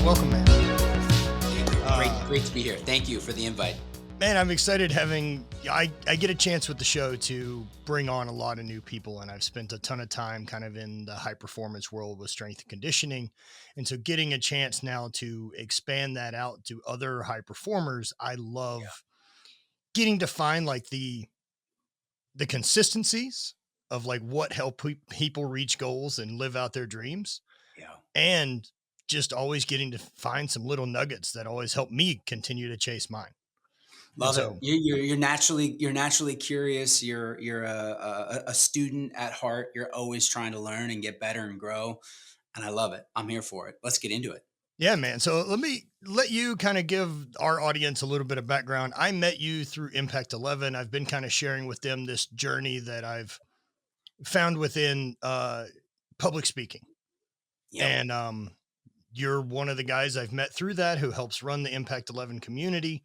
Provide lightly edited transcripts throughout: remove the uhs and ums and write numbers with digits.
Welcome, man. Thank you. Uh, Great to be here. Thank you for the invite. Man, I'm excited I get a chance with the show to bring on a lot of new people, and I've spent a ton of time kind of in the high performance world with strength and conditioning. And so getting a chance now to expand that out to other high performers, I Yeah. love getting to find like the consistencies of like what help people reach goals and live out their dreams, Yeah. and just always getting to find some little nuggets that always help me continue to chase mine. And Love it. so, You're naturally curious. You're a student at heart. You're always trying to learn and get better and grow. And I love it. I'm here for it. Let's get into it. yeah, man. So let me let you kind of give our audience a little bit of background. I met you through Impact 11. I've been kind of sharing with them this journey that I've found within public speaking. Yep. And you're one of the guys I've met through that who helps run the Impact 11 community.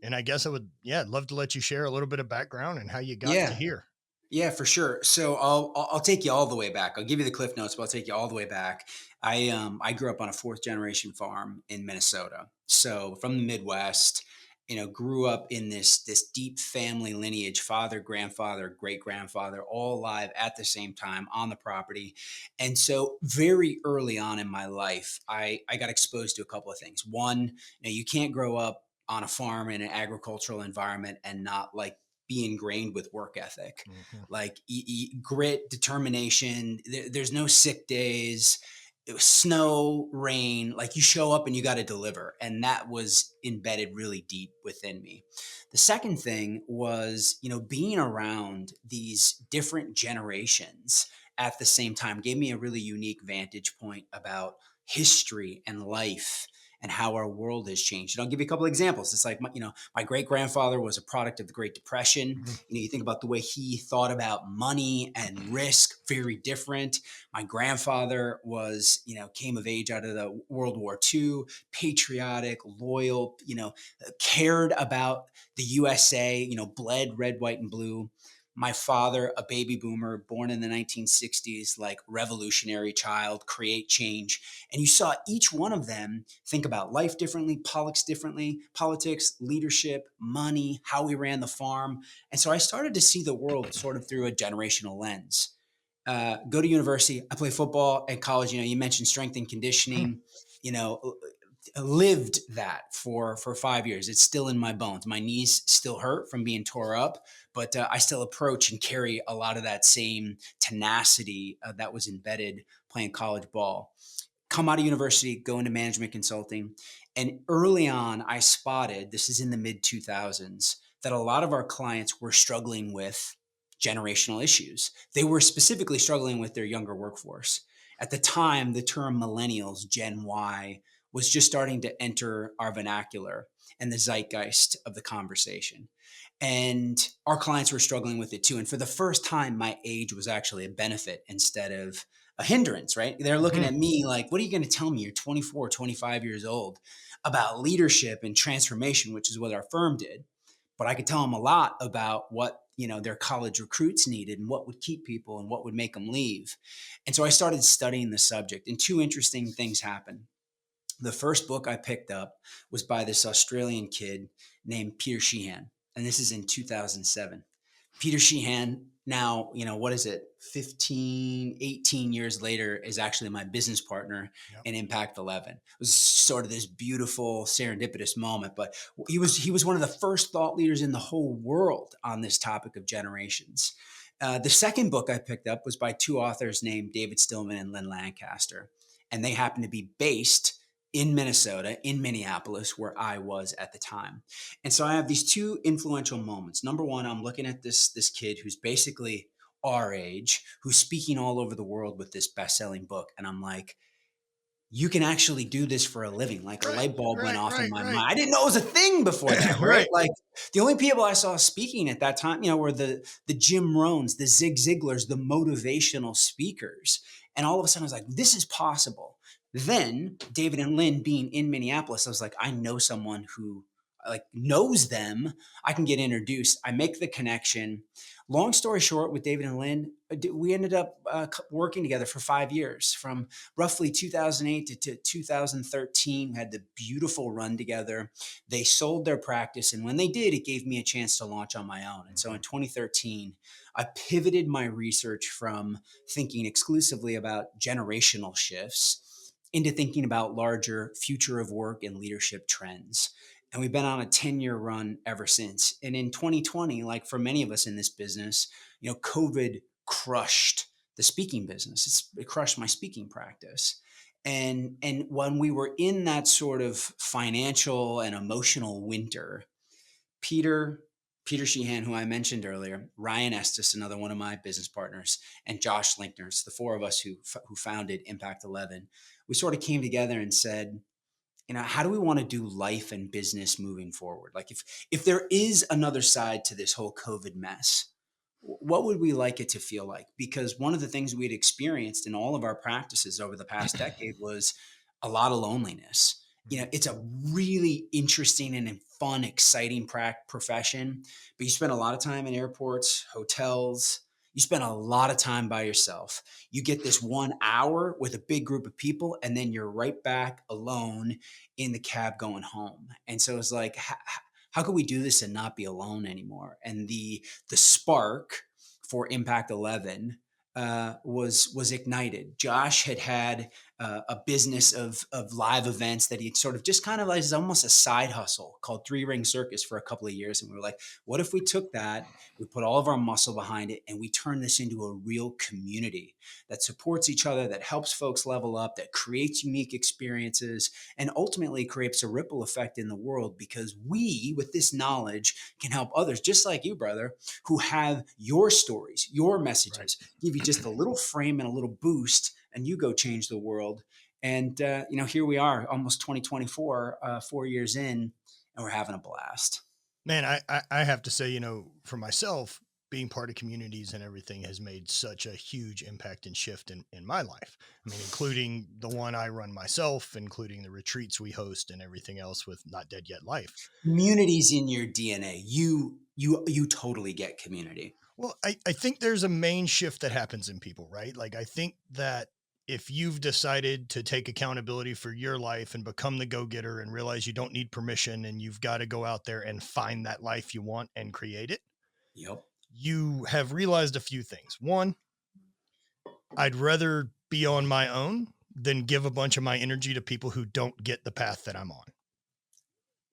And I guess I would, yeah, I'd love to let you share a little bit of background and how you got to Yeah. here. Yeah, for sure. So I'll take you all the way back. I'll give you the cliff notes, but I'll take you all the way back. I grew up on a fourth generation farm in Minnesota. So from the Midwest, grew up in this deep family lineage, father, grandfather, great grandfather, all alive at the same time on the property. And so very early on in my life, I got exposed to a couple of things. One, you can't grow up on a farm in an agricultural environment and not like be ingrained with work ethic, Mhm. like grit, determination. There's no sick days. It was snow, rain, like you show up and you got to deliver. And that was embedded really deep within me. The second thing was, being around these different generations at the same time gave me a really unique vantage point about history and life and how our world has changed. And I'll give you a couple of examples. It's like, my great grandfather was a product of the Great Depression. Mhm. You think about the way he thought about money and risk, very different. My grandfather came of age out of the World War II, patriotic, loyal, cared about the USA, bled red, white, and blue. My father, a baby boomer, born in the 1960s, like revolutionary child, create change. And you saw each one of them think about life differently, politics, leadership, money, how we ran the farm. And so I started to see the world sort of through a generational lens. Go to university. I play football at college. You mentioned strength and conditioning. You know, lived that for 5 years. It's still in my bones. My knees still hurt from being tore up, but I still approach and carry a lot of that same tenacity that was embedded playing college ball. Come out of university, go into management consulting, and early on, I spotted, this is in the mid 2000s, that a lot of our clients were struggling with generational issues. They were specifically struggling with their younger workforce. At the time, the term millennials, Gen Y, was just starting to enter our vernacular and the zeitgeist of the conversation. And our clients were struggling with it too. And for the first time, my age was actually a benefit instead of a hindrance, right? They're looking Mhm. at me like, what are you going to tell me? You're 24, 25 years old about leadership and transformation, which is what our firm did. But I could tell them a lot about what, their college recruits needed and what would keep people and what would make them leave. And so I started studying the subject, and two interesting things happened. The first book I picked up was by this Australian kid named Peter Sheehan, and this is in 2007. Peter Sheehan, now, what is it, 15, 18 years later, is actually my business partner Yep. in Impact 11. It was sort of this beautiful serendipitous moment, but he was one of the first thought leaders in the whole world on this topic of generations. The second book I picked up was by two authors named David Stillman and Lynn Lancaster, and they happen to be based in Minnesota, in Minneapolis, where I was at the time. And so I have these two influential moments. Number one, I'm looking at this kid who's basically our age, who's speaking all over the world with this best-selling book. And I'm like, you can actually do this for a living. Like a Right, light bulb went right, off in right, my right. mind. I didn't know it was a thing before that, right? Right. Like the only people I saw speaking at that time, were the Jim Rohns, the Zig Ziglars, the motivational speakers. And all of a sudden I was like, this is possible. Then David and Lynn being in Minneapolis, I was like, I know someone who like knows them, I can get introduced. I make the connection. Long story short, with David and Lynn, we ended up working together for 5 years, from roughly 2008 to 2013. We had the beautiful run together. They sold their practice, and when they did, it gave me a chance to launch on my own. And so in 2013, I pivoted my research from thinking exclusively about generational shifts into thinking about larger future of work and leadership trends. And we've been on a 10-year run ever since. And in 2020, like for many of us in this business, COVID crushed the speaking business. It crushed my speaking practice. And when we were in that sort of financial and emotional winter, Peter Peter Sheehan, who I mentioned earlier, Ryan Estes, another one of my business partners, and Josh Linkners, the four of us who founded Impact 11, we sort of came together and said, how do we want to do life and business moving forward? Like if there is another side to this whole COVID mess, what would we like it to feel like? Because one of the things we'd experienced in all of our practices over the past decade was a lot of loneliness. It's a really interesting and fun, exciting profession, but you spend a lot of time in airports, hotels. You spend a lot of time by yourself. You get this 1 hour with a big group of people, and then you're right back alone in the cab going home. And so it's like, how could we do this and not be alone anymore? And the spark for Impact 11 was ignited. Josh had a business of live events that he'd sort of just kind of like as almost a side hustle called Three Ring Circus for a couple of years. And we were like, what if we took that, we put all of our muscle behind it, and we turn this into a real community that supports each other, that helps folks level up, that creates unique experiences, and ultimately creates a ripple effect in the world, because we, with this knowledge, can help others just like you, brother, who have your stories, your Right. messages, give you just a little frame and a little boost, and you go change the world. And here we are, almost 2024, 4 years in, and we're having a blast. Man, I have to say, for myself, being part of communities and everything has made such a huge impact and shift in my life. I mean, including the one I run myself, including the retreats we host and everything else with Not Dead Yet Life. Community's in your DNA. You totally get community. Well, I think there's a main shift that happens in people, right? Like, I think that if you've decided to take accountability for your life and become the go getter and realize you don't need permission and you've got to go out there and find that life you want and create it, Yep. you have realized a few things. One, I'd rather be on my own than give a bunch of my energy to people who don't get the path that I'm on.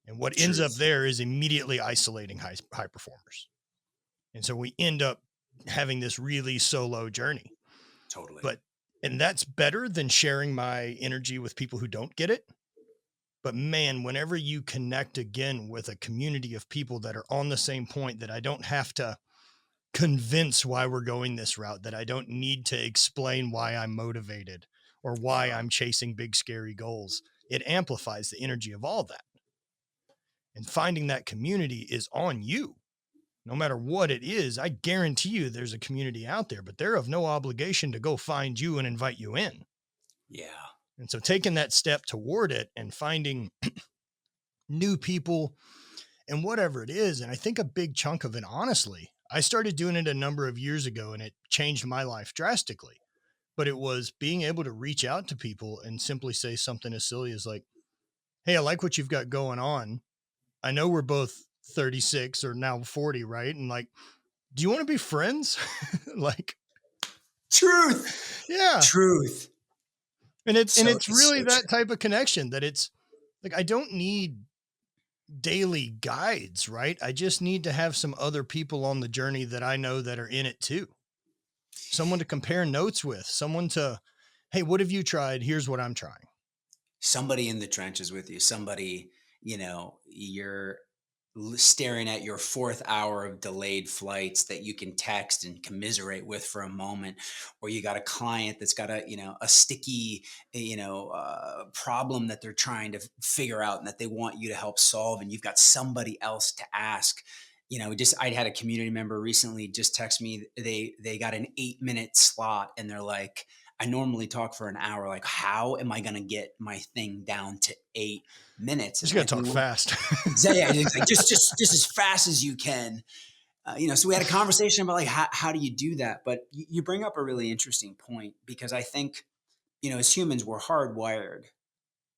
And what ends up Truth. there is immediately isolating high performers. And so we end up having this really solo journey. Totally. But and that's better than sharing my energy with people who don't get it. But man, whenever you connect again with a community of people that are on the same point, that I don't have to convince why we're going this route, that I don't need to explain why I'm motivated or why Yeah. I'm chasing big, scary goals, it amplifies the energy of all that. And finding that community is on you. No matter what it is, I guarantee you there's a community out there, but they're of no obligation to go find you and invite you in. Yeah. And so taking that step toward it and finding new people and whatever it is. And I think a big chunk of it, honestly, I started doing it a number of years ago and it changed my life drastically. But it was being able to reach out to people and simply say something as silly as like, hey, I like what you've got going on. I know we're both 36 or now 40, right? And like, do you want to be friends? Like, Truth. yeah. Truth. And it's It's really so that true. type of connection that it's like, I don't need daily guides, right? I just need to have some other people on the journey that I know that are in it too. Someone to compare notes with, someone to, hey, what have you tried? Here's what I'm trying. Somebody in the trenches with you, somebody, you're staring at your fourth hour of delayed flights that you can text and commiserate with for a moment, or you got a client that's got a sticky, problem that they're trying to figure out and that they want you to help solve. And you've got somebody else to ask. I had a community member recently just text me. They got an 8-minute slot and they're like, I normally talk for an hour. Like, how am I going to get my thing down to 8 minutes? Just And gotta like, talk fast. exactly, yeah, it's like just as fast as you can. So we had a conversation about like how do you do that? But you bring up a really interesting point because I think as humans we're hardwired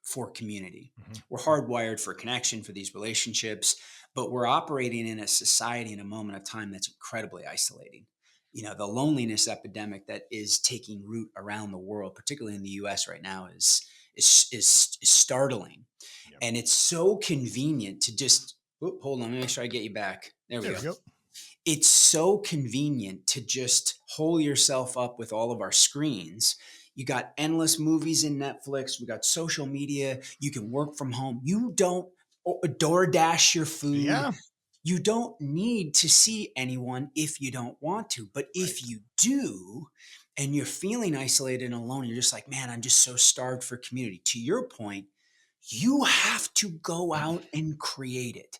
for community. Mhm. We're hardwired for connection, for these relationships, but we're operating in a society in a moment of time that's incredibly isolating. The loneliness epidemic that is taking root around the world, particularly in the US right now, is startling. Yep. And it's so convenient to just hold on, let me make sure I get you back. There we There we go. go. It's so convenient to just hole yourself up with all of our screens. You got endless movies in Netflix. We got social media. You can work from home. You don't DoorDash your food. Yeah. You don't need to see anyone if you don't want to. But Right. if you do, and you're feeling isolated and alone, you're just like, man, I'm just so starved for community. To your point, you have to go out and create it.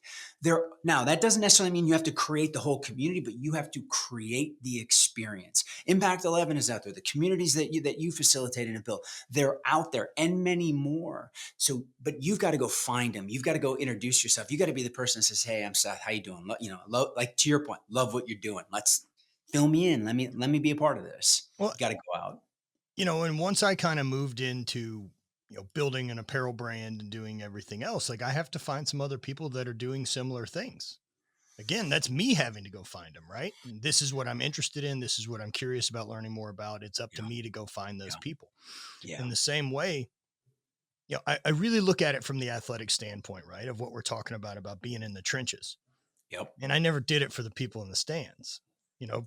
Now, that doesn't necessarily mean you have to create the whole community, but you have to create the experience. Impact 11 is out there. The communities that you facilitated and built, they're out there, and many more. So, but you've got to go find them. You've got to go introduce yourself. You got to be the person that says, "Hey, I'm Seth. How you doing? Like to your point, love what you're doing. Let's fill me in. Let me be a part of this." Well, You got to go out. and once I kind of moved into, building an apparel brand and doing everything else, like I have to find some other people that are doing similar things. Again, that's me having to go find them, right? And this is what I'm interested in. This is what I'm curious about learning more about. It's up to Yeah, me to go find those yeah, people. yeah. In the same way, I really look at it from the athletic standpoint, right? Of what we're talking about being in the trenches. Yep. And I never did it for the people in the stands.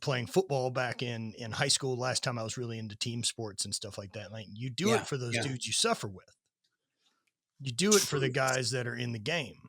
Playing football back in high school, last time I was really into team sports and stuff like that. Like you do it Yeah, for those yeah. dudes you suffer with. You do it for the Truth. guys that are in the game.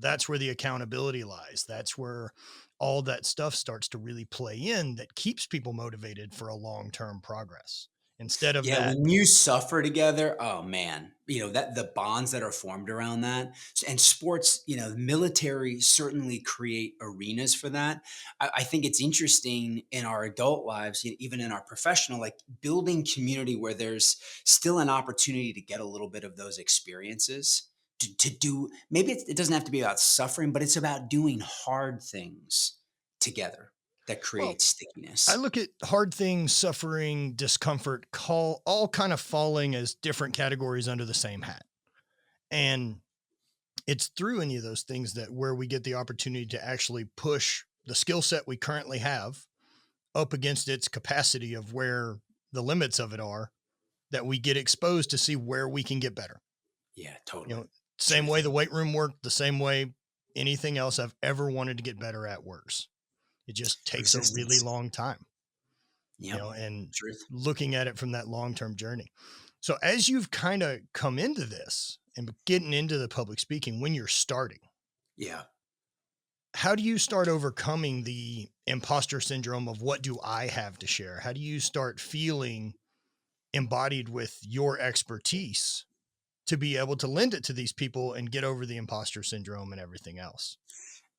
That's where the accountability lies. That's where all that stuff starts to really play in that keeps people motivated for a long-term progress instead of Yeah, that. when you suffer together, oh man, that the bonds that are formed around that. And sports, military certainly create arenas for that. I think it's interesting in our adult lives, even in our professional, like building community where there's still an opportunity to get a little bit of those experiences. To do maybe it doesn't have to be about suffering, but it's about doing hard things together that Well, create I stickiness. look at hard things, suffering, discomfort, call all kind of falling as different categories under the same hat. And it's through any of those things that where we get the opportunity to actually push the skill set we currently have up against its capacity of where the limits of it are, that we get exposed to see where we can get better. Yeah, You totally. know, same way Truth. the weight room worked, the same way anything else I've ever wanted to get better at works. It just takes a really Resistance. long time, Yep. and Truth. looking at it from that long-term journey. So as you've kind of come into this and getting into the public speaking when you're starting, Yeah. how do you start overcoming the imposter syndrome of what do I have to share? How do you start feeling embodied with your expertise to be able to lend it to these people and get over the imposter syndrome and everything else?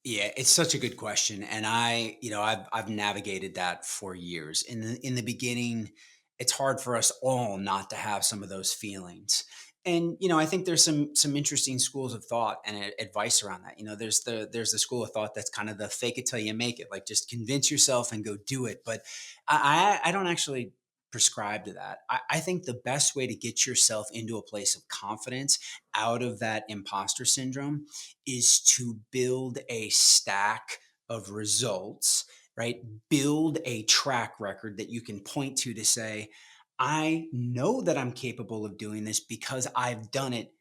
Yeah, it's such a good question, and I've navigated that for years. In the beginning, it's hard for us all not to have some of those feelings. And I think there's some interesting schools of thought and advice around that. There's the school of thought that's kind of the fake it till you make it, like just convince yourself and go do it. But I don't actually prescribe to that. I think the best way to get yourself into a place of confidence out of that imposter syndrome is to build a stack of results, right? Build a track record that you can point to say, I know that I'm capable of doing this because I've done it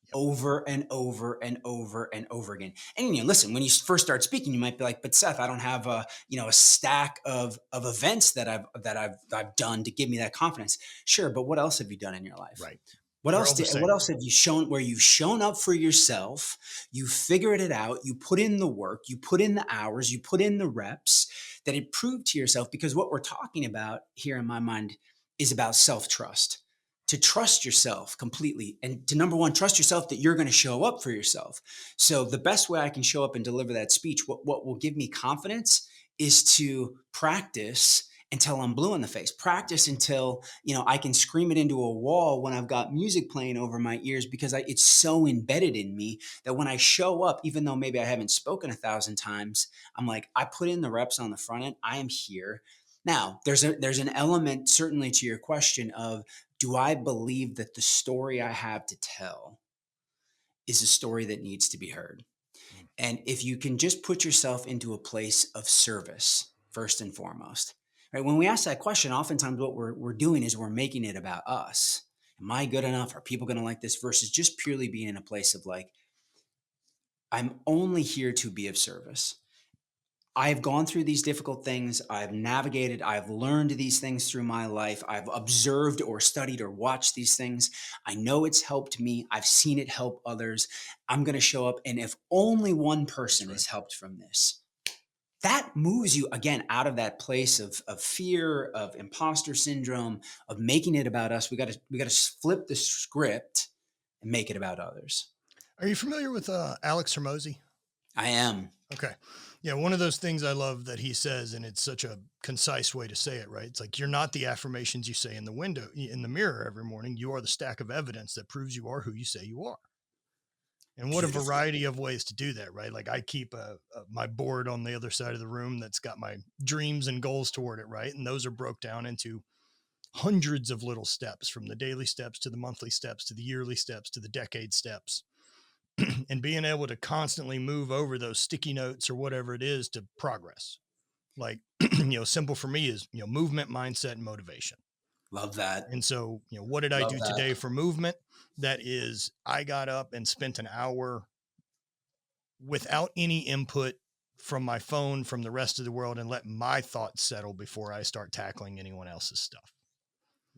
Yep. over and over and over and over again. And listen, when you first start speaking, you might be like, "But Seth, I don't have a stack of events that I've done to give me that confidence." Sure, but what else have you done in your life? Right. What They're else all the did what same. else have you shown where you've shown up for yourself, you figured it out, you put in the work, you put in the hours, you put in the reps that it proved to yourself because what we're talking about here in my mind is about self-trust. To trust yourself completely and to number one, trust yourself that you're going to show up for yourself. So the best way I can show up and deliver that speech, what will give me confidence is to practice until I'm blue in the face. Practice until, I can scream it into a wall when I've got music playing over my ears, because it's so embedded in me that when I show up, even though maybe I haven't spoken 1,000 times, I'm like, I put in the reps on the front end. I am here. Now, there's an element certainly to your question of, do I believe that the story I have to tell is a story that needs to be heard? Mm. And if you can just put yourself into a place of service, first and foremost, right? When we ask that question, oftentimes what we're doing is we're making it about us. Am I good enough? Are people going to like this? Versus just purely being in a place of like, I'm only here to be of service. I've gone through these difficult things. I've navigated, I've learned these things through my life. I've observed or studied or watched these things. I know it's helped me. I've seen it help others. I'm going to show up. And if only one That's person right. is helped from this, that moves you again out of that place of fear, of imposter syndrome, of making it about us. We got to flip the script and make it about others. Are you familiar with Alex Hermosi? I am. Okay. Yeah, one of those things I love that he says, and it's such a concise way to say it, right? It's like, you're not the affirmations you say in the mirror every morning. You are the stack of evidence that proves you are who you say you are. And what a Beautiful. variety of ways to do that, right? Like, I keep my board on the other side of the room that's got my dreams and goals toward it, right? And those are broke down into hundreds of little steps, from the daily steps to the monthly steps to the yearly steps to the decade steps. And being able to constantly move over those sticky notes or whatever it is to progress. Like, simple for me is, movement, mindset, and motivation. Love that. And so, what did I Love do that. today for movement? That is, I got up and spent an hour without any input from my phone, from the rest of the world, and let my thoughts settle before I start tackling anyone else's stuff.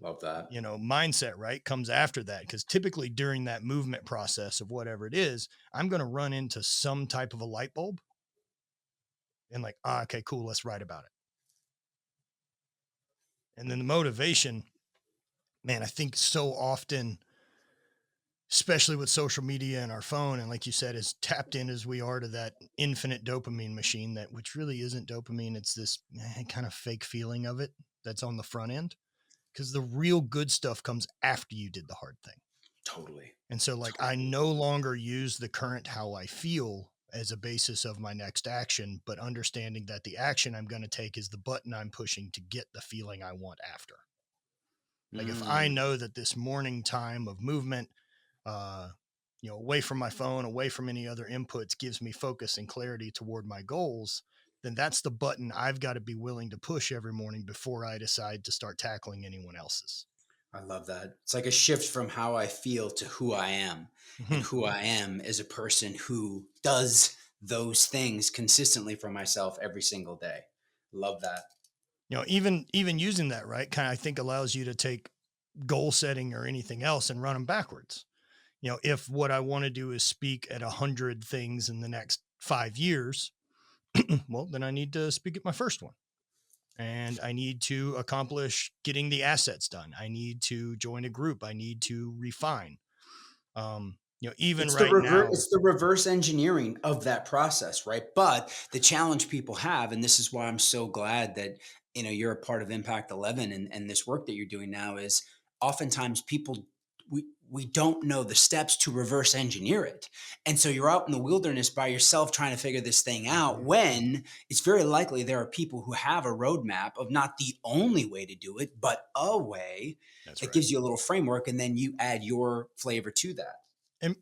Love that. Mindset, right, comes after that. Because typically during that movement process of whatever it is, I'm going to run into some type of a light bulb and like, okay, cool, let's write about it. And then the motivation, man, I think so often, especially with social media and our phone, and like you said, as tapped in as we are to that infinite dopamine machine, that which really isn't dopamine, it's this kind of fake feeling of it that's on the front end. Because the real good stuff comes after you did the hard thing. Totally. And so, like, I Totally. no longer use the current how I feel as a basis of my next action, but understanding that the action I'm going to take is the button I'm pushing to get the feeling I want after. Like, if I Mm, know that this morning time of movement, uh, away from my phone, away from any other inputs, gives me focus and clarity toward my goals, then that's the button I've got to be willing to push every morning before I decide to start tackling anyone else's. I love that. It's like a shift from how I feel to who I am. And Mhm. who I am is a person who does those things consistently for myself every single day. Love that. Even using that, right, kind of, I think, allows you to take goal setting or anything else and run them backwards. If what I want to do is speak at 100 things in the next 5 years, well, then I need to speak at my first one. And I need to accomplish getting the assets done. I need to join a group. I need to refine. Even right now. It's the reverse engineering of that process, right? But the challenge people have, and this is why I'm so glad that you're a part of Impact 11 and this work that you're doing now, is oftentimes people, we don't know the steps to reverse engineer it. And so you're out in the wilderness by yourself trying to figure this thing out, Mhm. when it's very likely there are people who have a roadmap of not the only way to do it, but a way That's that right. gives you a little framework, and then you add your flavor to that. And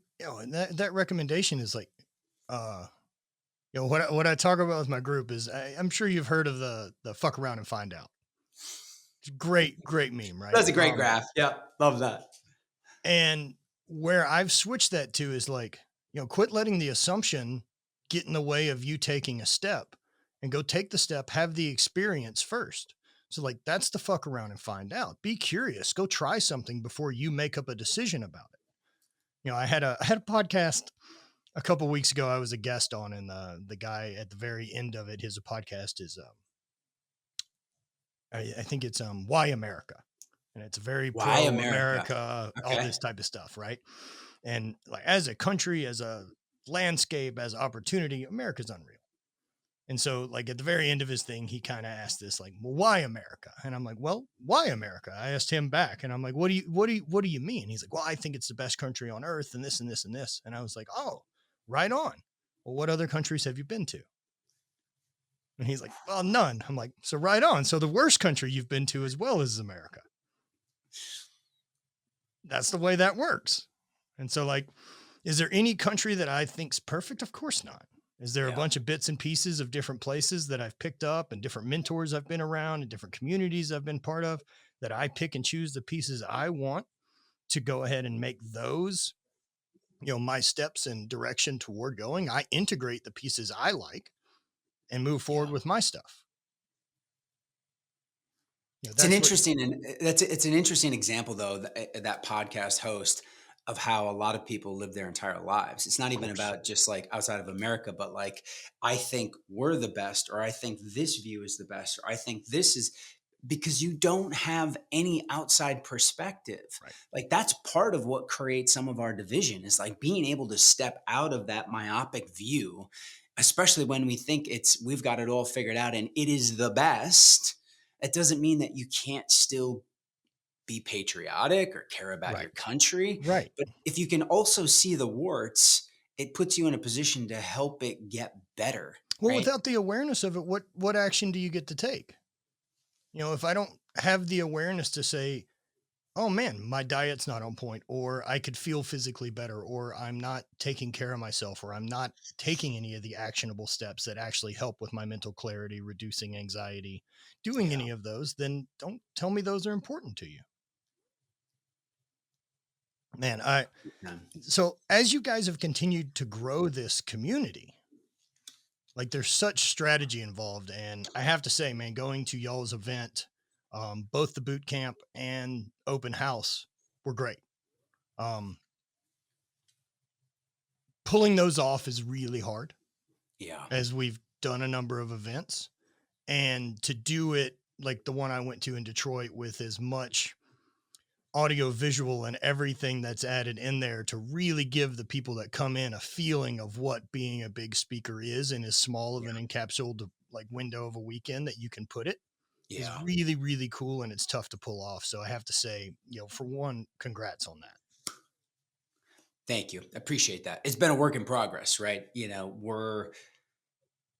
that recommendation is like, uh, what I talk about with my group is, I'm sure you've heard of the fuck around and find out. It's a great, great meme, right? That's a great graph. Yeah, love that. And where I've switched that to is like, quit letting the assumption get in the way of you taking a step, and go take the step, have the experience first. So, like, that's the fuck around and find out. Be curious, go try something before you make up a decision about it. I had a podcast a couple weeks ago I was a guest on, and the guy at the very end of it, his podcast is, I think it's Why America, and it's very Why pro America? America, all Okay. this type of stuff, right? And like, as a country, as a landscape, as opportunity, America's unreal. And so, like at the very end of his thing, he kind of asked this, like, "Well, why America?" And I'm like, "Well, why America?" I asked him back, and I'm like, what do you mean?" He's like, "Well, I think it's the best country on earth, and this and this and this." And I was like, "Oh, right on. Well, what other countries have you been to?" And he's like, "Well, none." I'm like, "So right on. So the worst country you've been to as well is America." That's the way that works. And so, like, is there any country that I think's perfect? Of course not. Is there a Yeah. bunch of bits and pieces of different places that I've picked up and different mentors I've been around and different communities I've been part of that I pick and choose the pieces I want to go ahead and make those, my steps and direction toward going? I integrate the pieces I like and move forward Yeah. with my stuff. It's an That's what. interesting and it's an interesting example though that podcast host of how a lot of people live their entire lives. It's not Of even course. about just like outside of America, but like I think we're the best, or I think this view is the best, or I think this is because you don't have any outside perspective. Right. Like that's part of what creates some of our division is like being able to step out of that myopic view, especially when we think we've got it all figured out and it is the best. It doesn't mean that you can't still be patriotic or care about your Right. country. Right. But if you can also see the warts, it puts you in a position to help it get better, Well, right? without the awareness of it, what action do you get to take? If I don't have the awareness to say, "Oh man, my diet's not on point," or "I could feel physically better," or "I'm not taking care of myself," or "I'm not taking any of the actionable steps that actually help with my mental clarity, reducing anxiety, doing Yeah. any of those," then don't tell me those are important to you. Man, I Yeah. so as you guys have continued to grow this community, like there's such strategy involved. And I have to say, man, going to y'all's event, both the boot camp and open house were great. Um, Pulling those off is really hard Yeah. as we've done a number of events, and to do it like the one I went to in Detroit with as much audio visual and everything that's added in there to really give the people that come in a feeling of what being a big speaker is in as small of Yeah. an encapsulated like window of a weekend that you can put it is Yeah. really, really cool, and it's tough to pull off. So I have to say, for one, congrats on that. Thank you. Appreciate that. It's been a work in progress, right?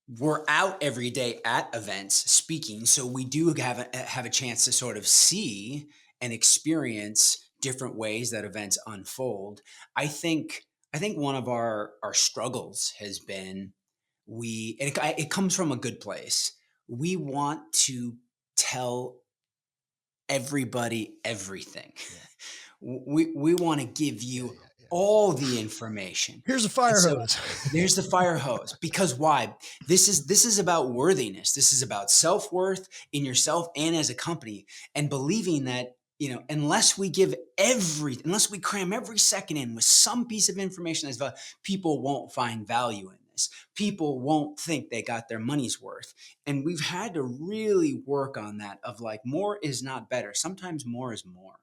We're out every day at events speaking, so we do have a chance to sort of see and experience different ways that events unfold. I think one of our struggles has been it comes from a good place. We want to tell everybody everything. Yeah. We want to give Yeah. you Yeah. Yeah. all the information. Here's a And fire so hose. there's the fire hose. Because why? This is about worthiness. This is about self-worth in yourself and as a company, and believing that, unless we cram every second in with some piece of information that's valuable, people won't find value in this. People won't think they got their money's worth. And we've had to really work on that of like more is not better. Sometimes more is more.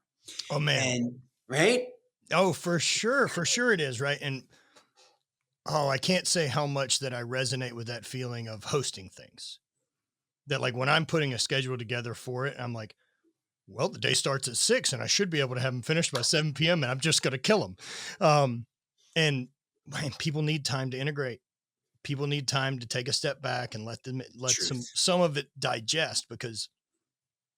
Oh man. And right? Oh, for sure. For sure it is. Right. And oh, I can't say how much that I resonate with that feeling of hosting things. That like when I'm putting a schedule together for it, I'm like, well, the day starts at 6 and I should be able to have them finished by 7 p.m. and I'm just going to kill them. And man, people need time to integrate. People need time to take a step back and let Truth. some of it digest, because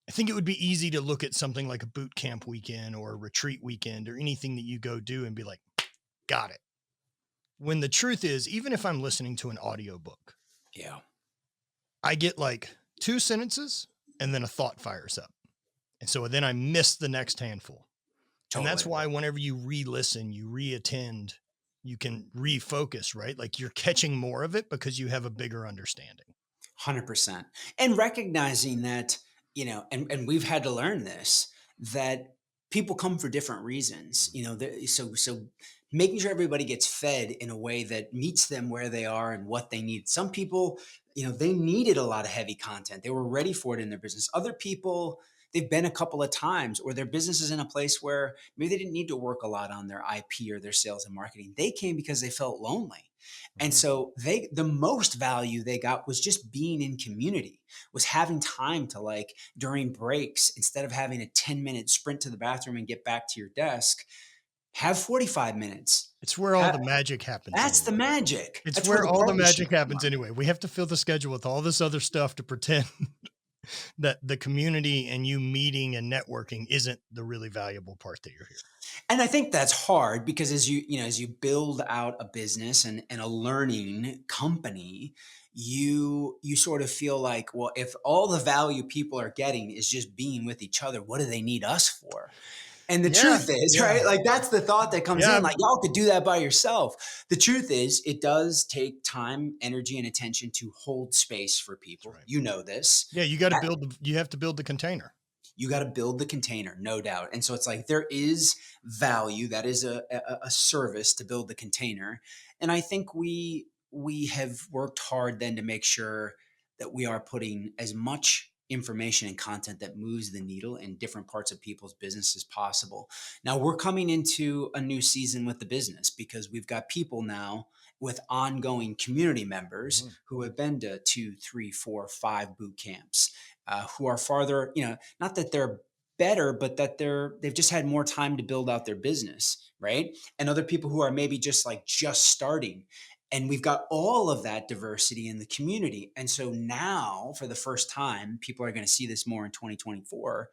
I think it would be easy to look at something like a boot camp weekend or a retreat weekend or anything that you go do and be like, got it. When the truth is, even if I'm listening to an audiobook, Yeah. I get like 2 sentences and then a thought fires up. And so then I miss the next handful. And that's Totally. why whenever you re-listen, you re-attend, you can refocus, right? Like you're catching more of it because you have a bigger understanding. 100%. And recognizing that, and we've had to learn this, that people come for different reasons, so making sure everybody gets fed in a way that meets them where they are and what they need. Some people, they needed a lot of heavy content. They were ready for it in their business. Other people, they've been a couple of times, or their business is in a place where maybe they didn't need to work a lot on their IP or their sales and marketing. They came because they felt lonely. And Mhm. so the most value they got was just being in community, was having time to, like, during breaks, instead of having a 10-minute sprint to the bathroom and get back to your desk, have 45 minutes. It's where all Ha the magic happens That's the anyway. magic. It's That's where where the all the party should magic come happens on. anyway. We have to fill the schedule with all this other stuff to pretend that the community and you meeting and networking isn't the really valuable part that you're here. And I think that's hard because as as you build out a business and a learning company, you sort of feel like, well, if all the value people are getting is just being with each other, what do they need us for? And the Yeah, truth is, yeah, right? Like that's the thought that comes yeah. in. Like y'all could do that by yourself. The truth is, it does take time, energy, and attention to hold space for That's people. right. You know this. Yeah, you got to build. You have to build the container. You got to build the container, no doubt. And so it's like there is value, that is a service to build the container. And I think we have worked hard then to make sure that we are putting as much information and content that moves the needle in different parts of people's business as possible. Now we're coming into a new season with the business because we've got people now with ongoing community members Mhm. who have been to 2, 3, 4, 5 boot camps, who are farther, not that they're better, but that they've just had more time to build out their business, right? And other people who are maybe just starting. And we've got all of that diversity in the community. And so now, for the first time, people are going to see this more in 2024,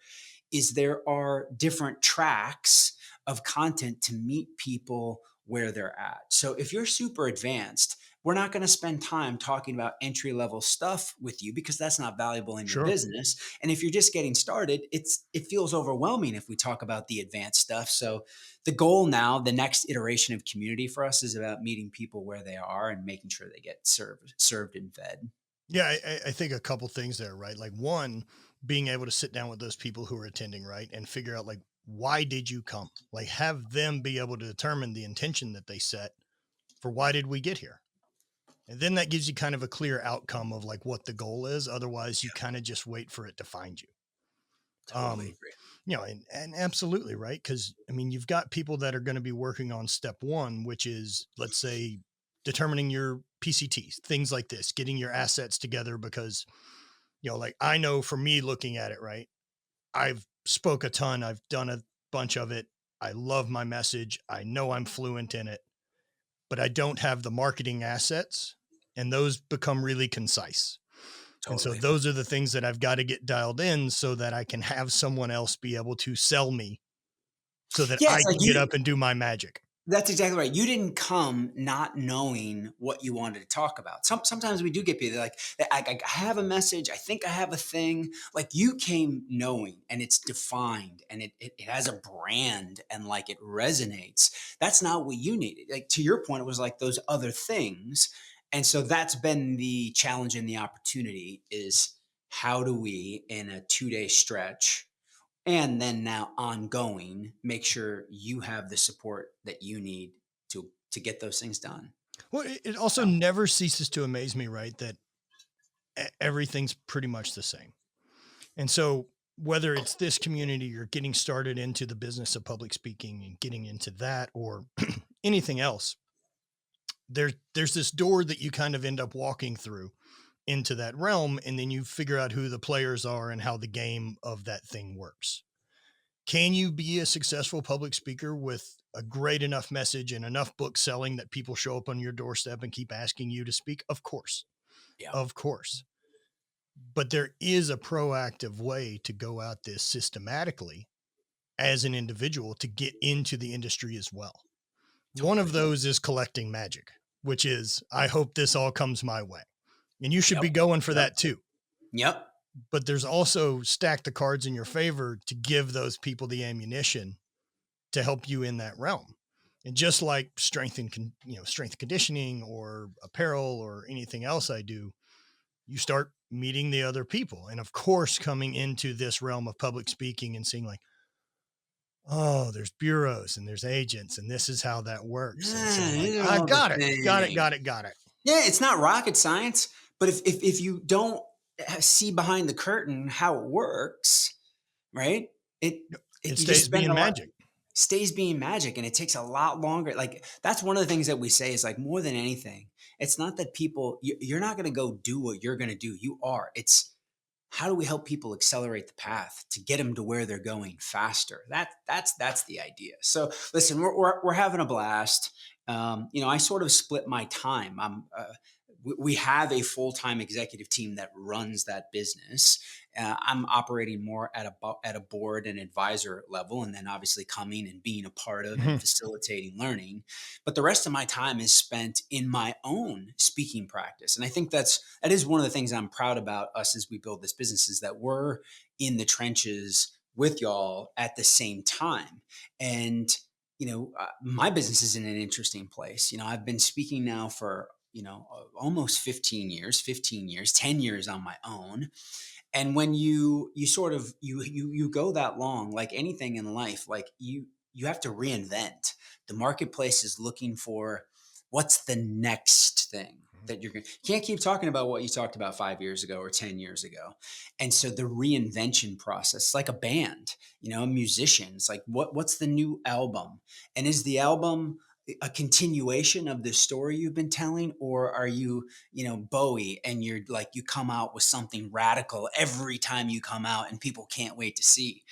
is there are different tracks of content to meet people where they're at. So if you're super advanced, we're not going to spend time talking about entry level stuff with you because that's not valuable in your Sure. business. And if you're just getting started, it feels overwhelming if we talk about the advanced stuff. So the goal now, the next iteration of community for us is about meeting people where they are and making sure they get served and fed. Yeah, I think a couple things there, right? Like one, being able to sit down with those people who are attending, right, and figure out like why did you come? Like have them be able to determine the intention that they set for why did we get here? And then that gives you kind of a clear outcome of like what the goal is. Otherwise, you kind of just wait for it to find you. Totally Um, agree. and absolutely right. Cause I mean, you've got people that are going to be working on step one, which is, let's say, determining your PCTs, things like this, getting your assets together. Because, like I know for me looking at it, right, I've spoke a ton, I've done a bunch of it. I love my message. I know I'm fluent in it, but I don't have the marketing assets, and those become really concise. And so Totally. those are the things that I've got to get dialed in so that I can have someone else be able to sell me so that Yeah, I it's like can get you up and do my magic. That's exactly right. You didn't come not knowing what you wanted to talk about. Sometimes we do get people like, I have a message. I think I have a thing. Like you came knowing, and it's defined, and it has a brand, and like it resonates. That's not what you needed. Like to your point, it was like those other things. And so that's been the challenge and the opportunity is how do we in a 2-day stretch and then now ongoing make sure you have the support that you need to get those things done. Well, it also So never ceases to amaze me, right? That everything's pretty much the same. And so whether it's this community or getting started into the business of public speaking and getting into that or anything else, there's this door that you kind of end up walking through into that realm, and then you figure out who the players are and how the game of that thing works. Can you be a successful public speaker with a great enough message and enough book selling that people show up on your doorstep and keep asking you to speak? Of course. yeah, Of course. But there is a proactive way to go out this systematically as an individual to get into the industry as well. One of totally. those is collecting magic, which is, I hope this all comes my way. And you should Yep. be going for Yep. that too. Yep. But there's also stack the cards in your favor to give those people the ammunition to help you in that realm. And just like strength and conditioning or apparel or anything else I do, you start meeting the other people. And of course, coming into this realm of public speaking and seeing like, oh, there's bureaus and there's agents and this is how that works. And so Yeah, like, these are I all the got it, got it, things. got it, got it. Yeah, it's not rocket science, but if you don't see behind the curtain how it works, right? It It you just stays spend being a lot. magic. stays being magic, and it takes a lot longer. Like, that's one of the things that we say is like, more than anything, it's not that people, you're not going to go do what you're going to do. You are. It's how do we help people accelerate the path to get them to where they're going faster? That's the idea. So listen, we're having a blast. I sort of split my time. We have a full-time executive team that runs that business. I'm operating more at at a board and advisor level, and then obviously coming and being a part of and Mhm. facilitating learning. But the rest of my time is spent in my own speaking practice, and I think that is one of the things I'm proud about us as we build this business, is that we're in the trenches with y'all at the same time. And my business is in an interesting place. I've been speaking now for almost 15 years, 10 years on my own. And when you sort of you go that long, like anything in life, like you have to reinvent. The marketplace is looking for what's the next thing that you're going to, you can't keep talking about what you talked about 5 years ago or 10 years ago. And so the reinvention process, like a band, a musician, it's like what's the new album? And is the album a continuation of the story you've been telling, or are you, Bowie, and you're like, you come out with something radical every time you come out and people can't wait to see?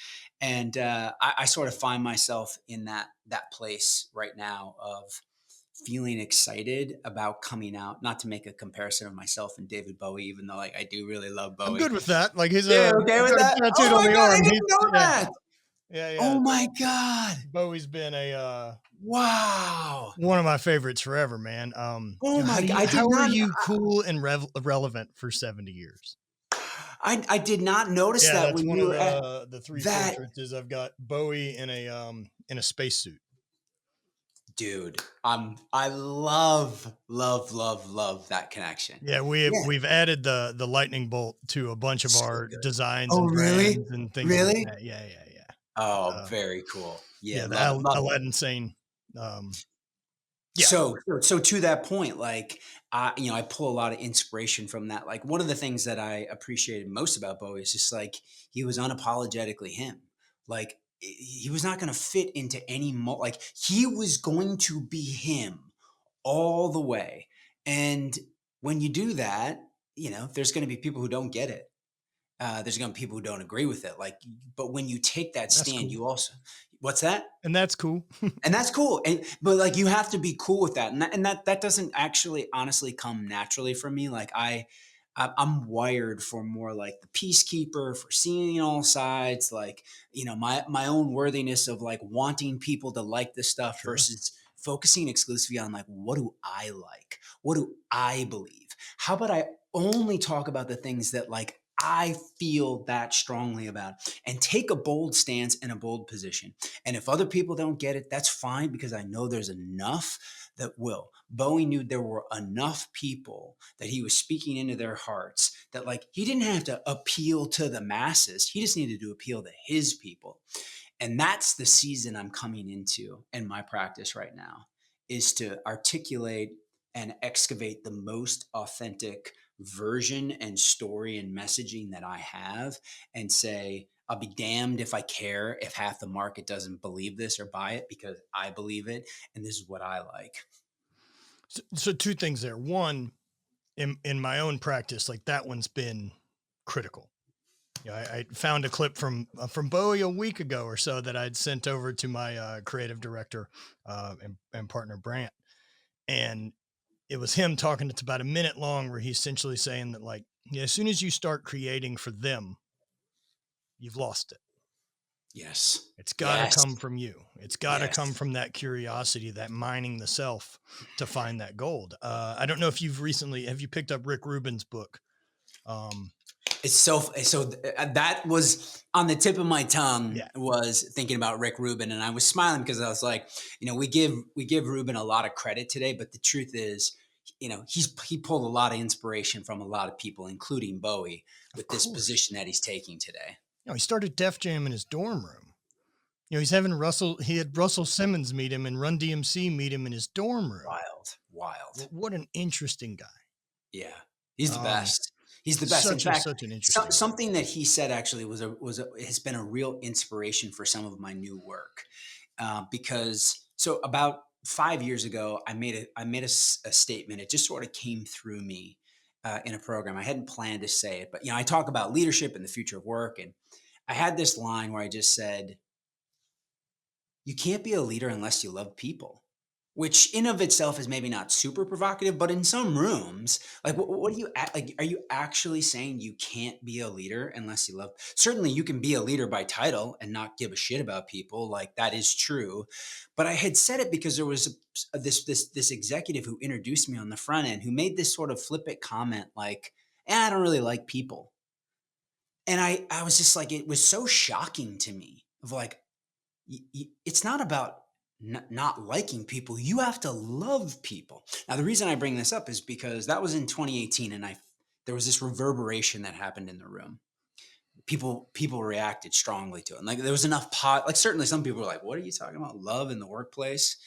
And I sort of find myself in that place right now of feeling excited about coming out. Not to make a comparison of myself and David Bowie, even though like I do really love I'm Bowie. good with that. Like Yeah, okay he's with got that? a tattooed Oh on my the god, I arm. didn't know Yeah, that. yeah. Oh my god. Bowie's been a Wow. one of my favorites forever, man. Oh my god, I did how are not you cool and relevant for 70 years? I did not notice Yeah, that that's when one you of were at the three that. portraits is I've got Bowie in a spacesuit. Dude, I love that connection. Yeah, Yeah, we've added the lightning bolt to a bunch of so our good. designs Oh, and really? brands and things like Really? that. Yeah. Oh, Uh, very cool. Yeah, yeah, the love it. Aladdin Sane. Um, yeah, So to that point, like, I pull a lot of inspiration from that. Like, one of the things that I appreciated most about Bowie is just like he was unapologetically him. Like, he was not going to fit into any like he was going to be him all the way. And when you do that, there's going to be people who don't get it. There's going to be people who don't agree with it. Like, but when you take that that's stand, cool. you also, what's that? And that's cool. And that's cool. And but like you have to be cool with that. And that doesn't actually honestly come naturally for me. Like I'm wired for more like the peacekeeper, for seeing all sides, like, my own worthiness of like wanting people to like this stuff Sure. versus focusing exclusively on like, what do I like? What do I believe? How about I only talk about the things that like I feel that strongly about, and take a bold stance and a bold position. And if other people don't get it, that's fine, because I know there's enough that will. Bowie knew there were enough people that he was speaking into their hearts, that like he didn't have to appeal to the masses. He just needed to appeal to his people. And that's the season I'm coming into in my practice right now, is to articulate and excavate the most authentic version and story and messaging that I have, and say, I'll be damned if I care if half the market doesn't believe this or buy it, because I believe it. And this is what I like. So two things there. One, in my own practice, like that one's been critical. Yeah, I found a clip from Bowie a week ago or so that I'd sent over to my creative director and partner Brant, and it was him talking. It's about a minute long, where he's essentially saying that, like, yeah, as soon as you start creating for them, you've lost it. Yes. It's got to Yes. come from you. It's got to come Yes. from that curiosity, that mining the self to find that gold. I don't know if you've recently have you picked up Rick Rubin's book. Um, That was on the tip of my tongue, yeah, was thinking about Rick Rubin, and I was smiling because I was like, we give Rubin a lot of credit today, but the truth is, he pulled a lot of inspiration from a lot of people, including Bowie, of with this course. position that he's taking today. He started Def Jam in his dorm room. He's having he had Russell Simmons meet him and Run DMC meet him in his dorm room. Wild, wild. What an interesting guy. Yeah, he's the Um, best. He's the best. In fact, such an interesting guy. something that he said actually has been a real inspiration for some of my new work. because so about 5 years ago, I made a statement. It just sort of came through me in a program. I hadn't planned to say it, but I talk about leadership and the future of work, and I had this line where I just said, "You can't be a leader unless you love people." Which in of itself is maybe not super provocative, but in some rooms, like what do you like? Are you actually saying you can't be a leader unless you love? Certainly, you can be a leader by title and not give a shit about people. Like that is true, but I had said it because there was this executive who introduced me on the front end who made this sort of flippant comment like, I don't really like people," and I was just like, it was so shocking to me of like it's not about not liking people. You have to love people. Now, the reason I bring this up is because that was in 2018, and I there was this reverberation that happened in the room. People reacted strongly to it. And like there was enough pot. Like certainly some people were like, "What are you talking about? Love in the workplace?"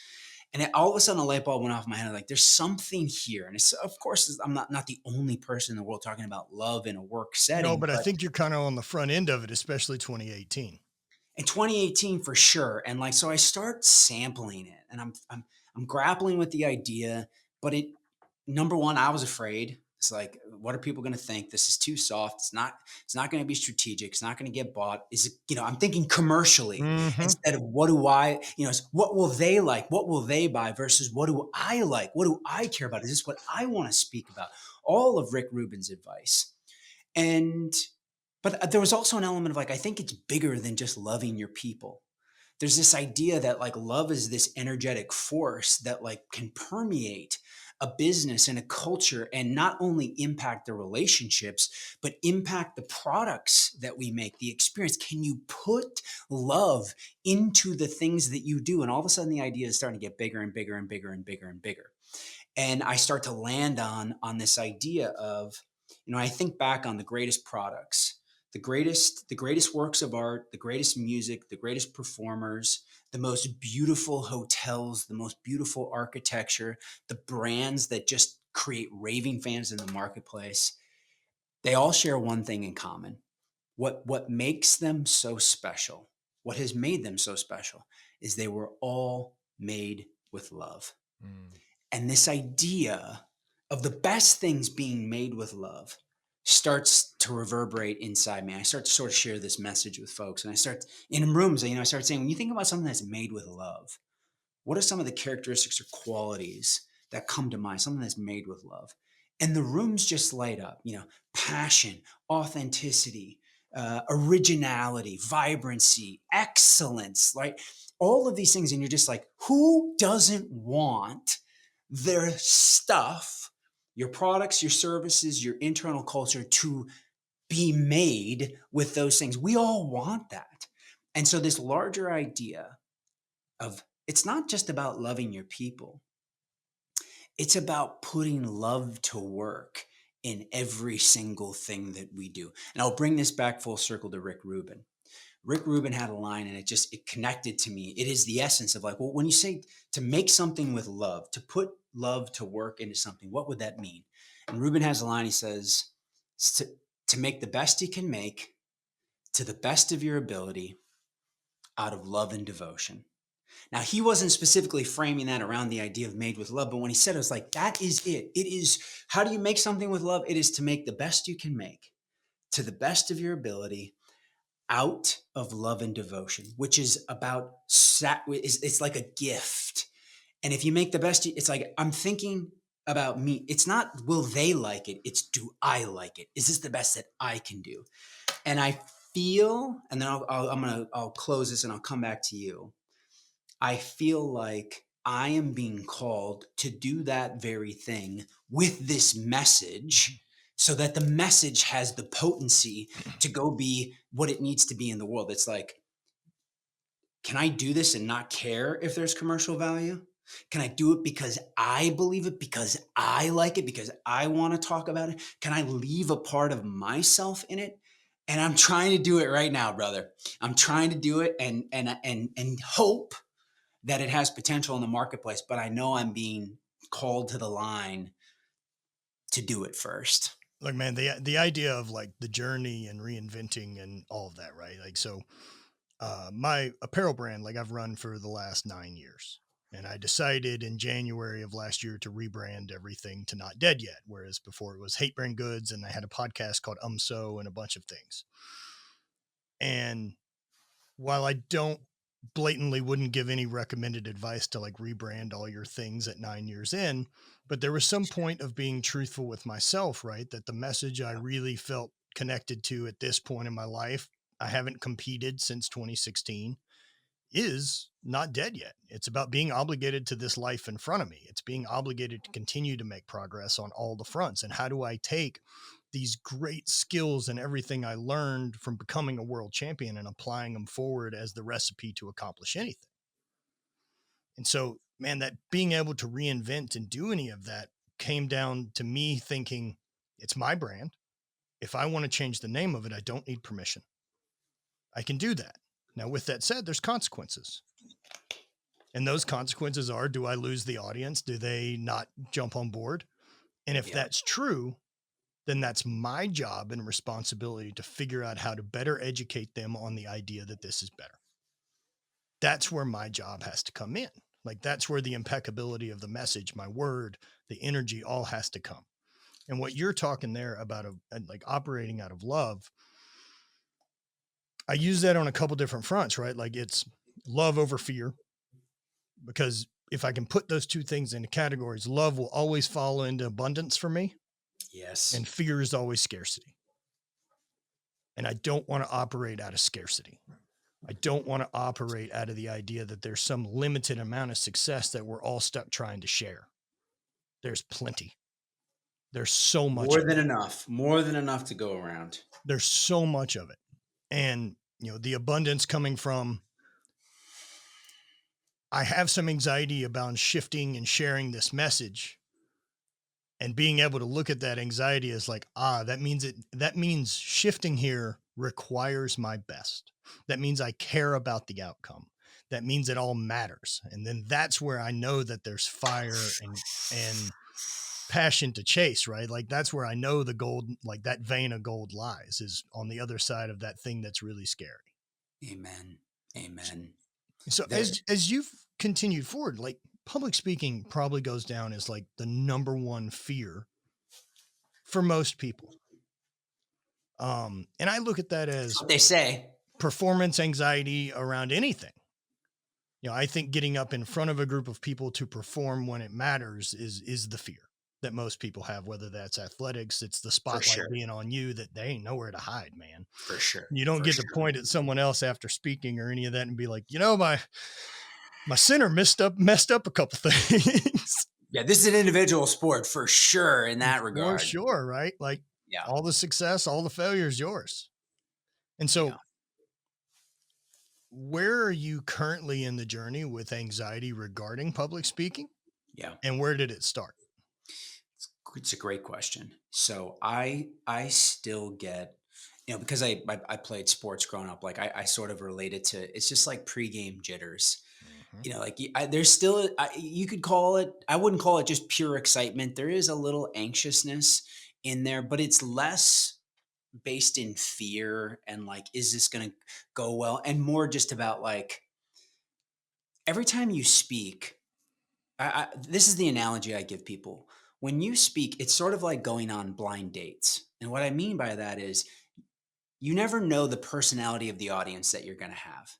And all of a sudden, a light bulb went off in my head. Like there's something here, and it's of course I'm not the only person in the world talking about love in a work No, setting, but I but think you're kind of on the front end of it, especially 2018. in 2018 for sure. And like so I start sampling it and I'm grappling with the idea, but it number one, I was afraid. It's like, what are people going to think? This is too soft. It's not going to be strategic. It's not going to get bought. Is it, I'm thinking commercially Hmm. instead of what do I, what will they like? What will they buy versus what do I like? What do I care about? Is this what I want to speak about? All of Rick Rubin's advice. And but there was also an element of like, I think it's bigger than just loving your people. There's this idea that like love is this energetic force that like can permeate a business and a culture and not only impact the relationships, but impact the products that we make, the experience. Can you put love into the things that you do? And all of a sudden the idea is starting to get bigger and bigger and bigger and bigger and bigger. And I start to land on this idea of, I think back on the greatest products, the greatest works of art, the greatest music, the greatest performers, the most beautiful hotels, the most beautiful architecture, the brands that just create raving fans in the marketplace. They all share one thing in common. What makes them so special, what has made them so special is they were all made with love. Mm. And this idea of the best things being made with love starts to reverberate inside me. I start to sort of share this message with folks. And I start in rooms, I start saying, when you think about something that's made with love, what are some of the characteristics or qualities that come to mind? Something that's made with love. And the rooms just light up, passion, authenticity, originality, vibrancy, excellence, right? All of these things. And you're just like, who doesn't want their stuff, your products, your services, your internal culture to be made with those things? We all want that. And so, this larger idea of it's not just about loving your people, it's about putting love to work in every single thing that we do. And I'll bring this back full circle to Rick Rubin. Rick Rubin had a line and it connected to me. It is the essence of like, well, when you say to make something with love, to put love to work into something, what would that mean? And Rubin has a line, he says, to make the best you can make to the best of your ability out of love and devotion. Now, he wasn't specifically framing that around the idea of made with love, but when he said it, was like, that is it. It is, how do you make something with love? It is to make the best you can make to the best of your ability out of love and devotion, which is about, it's like a gift. And if you make the best, it's like, I'm thinking about me. It's not, will they like it? It's, do I like it? Is this the best that I can do? And I feel, and then I'll close this and I'll come back to you. I feel like I am being called to do that very thing with this message so that the message has the potency to go be what it needs to be in the world. It's like, can I do this and not care if there's commercial value? Can I do it because I believe it, because I like it, because I want to talk about it? Can I leave a part of myself in it? And I'm trying to do it right now, brother. I'm trying to do it and hope that it has potential in the marketplace, but I know I'm being called to the line to do it first. Look, man, the idea of like the journey and reinventing and all of that, right? Like, so My apparel brand, like I've run for the last 9 years. And I decided in January of last year to rebrand everything to Not Dead Yet. Whereas before it was Hate Brand Goods, and I had a podcast called So and a bunch of things. And while I don't blatantly wouldn't give any recommended advice to like rebrand all your things at 9 years in, but there was some point of being truthful with myself, right? That the message I really felt connected to at this point in my life, I haven't competed since 2016, is not dead yet. It's about being obligated to this life in front of me. It's being obligated to continue to make progress on all the fronts. And how do I take these great skills and everything I learned from becoming a world champion and applying them forward as the recipe to accomplish anything? And so, man, that being able to reinvent and do any of that came down to me thinking it's my brand. If I want to change the name of it, I don't need permission. I can do that. Now, with that said, there's consequences. And those consequences are, do I lose the audience? Do they not jump on board? And if Yeah. that's true, then that's my job and responsibility to figure out how to better educate them on the idea that this is better. That's where my job has to come in. Like that's where the impeccability of the message, my word, the energy all has to come. And what you're talking there about like operating out of love, I use that on a couple different fronts, right? Like it's love over fear, because if I can put those two things into categories, love will always fall into abundance for me, Yes. and fear is always scarcity. And I don't want to operate out of scarcity. I don't want to operate out of the idea that there's some limited amount of success that we're all stuck trying to share. There's plenty. There's so much of it. More than enough to go around. There's so much of it. And, the abundance coming from, I have some anxiety about shifting and sharing this message, and being able to look at that anxiety as like, that means shifting here requires my best. That means I care about the outcome. That means it all matters. And then that's where I know that there's fire and passion to chase, right? Like that's where I know the gold, like that vein of gold lies, is on the other side of that thing that's really scary. Amen. Amen. So There, as you've continued forward, like public speaking probably goes down as like the number one fear for most people. And I look at that that's as what they say. performance anxiety around anything. I think getting up in front of a group of people to perform when it matters is the fear that most people have, whether that's athletics, it's the For spotlight sure. being on you that they ain't nowhere to hide, man. For sure. You don't For get to sure. point at someone else after speaking or any of that and be like, my center messed up a couple things. Yeah, this is an individual sport for sure in that For regard. sure, right? Like Yeah. all the success, all the failure is yours. And Yeah. so where are you currently in the journey with anxiety regarding public speaking, Yeah. and where did it start? It's a great question. So I still get, because I played sports growing up, like I sort of related to, it's just like pregame jitters. Mhm. Like there's still, you could call it, I wouldn't call it just pure excitement. There is a little anxiousness in there, but it's less based in fear and like, is this going to go well? And more just about like, every time you speak, this is the analogy I give people. When you speak, it's sort of like going on blind dates. And what I mean by that is you never know the personality of the audience that you're going to have.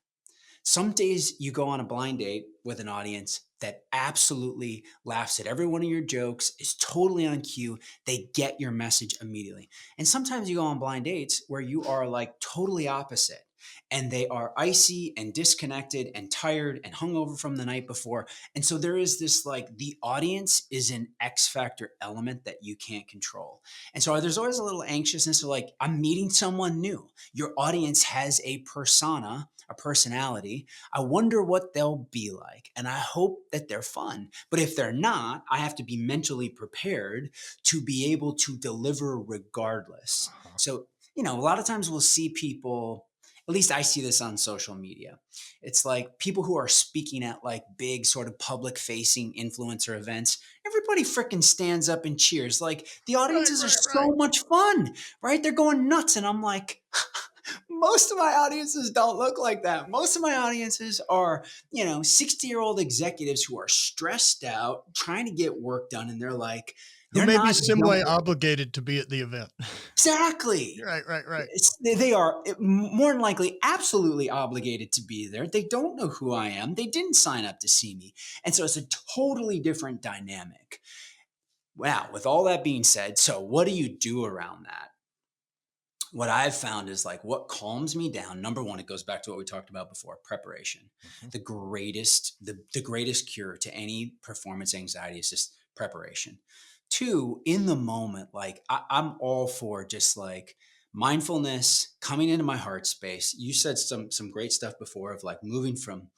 Some days you go on a blind date with an audience that absolutely laughs at every one of your jokes, is totally on cue. They get your message immediately. And sometimes you go on blind dates where you are like totally opposite, and they are icy and disconnected and tired and hungover from the night before. And so there is this, like, the audience is an X factor element that you can't control. And so there's always a little anxiousness of like, I'm meeting someone new. Your audience has a persona, a personality. I wonder what they'll be like. And I hope that they're fun. But if they're not, I have to be mentally prepared to be able to deliver regardless. Uh-huh. So, a lot of times we'll see people, at least I see this on social media. It's like people who are speaking at like big sort of public facing influencer events. Everybody freaking stands up and cheers. Like the Right, audiences are right, right. so much fun, right? They're going nuts. And I'm like, Most of my audiences don't look like that. Most of my audiences are, 60-year-old executives who are stressed out, trying to get work done, and Who they're may be not some way young. obligated to be at the event. Exactly. Right, right, right. They are more than likely absolutely obligated to be there. They don't know who I am. They didn't sign up to see me. And so it's a totally different dynamic. Wow. With all that being said, so what do you do around that? What I've found is like what calms me down. Number one, it goes back to what we talked about before, preparation. Mhm. The greatest cure to any performance anxiety is just preparation. Two, in the moment, like I'm all for just like mindfulness, coming into my heart space. You said some great stuff before of like moving from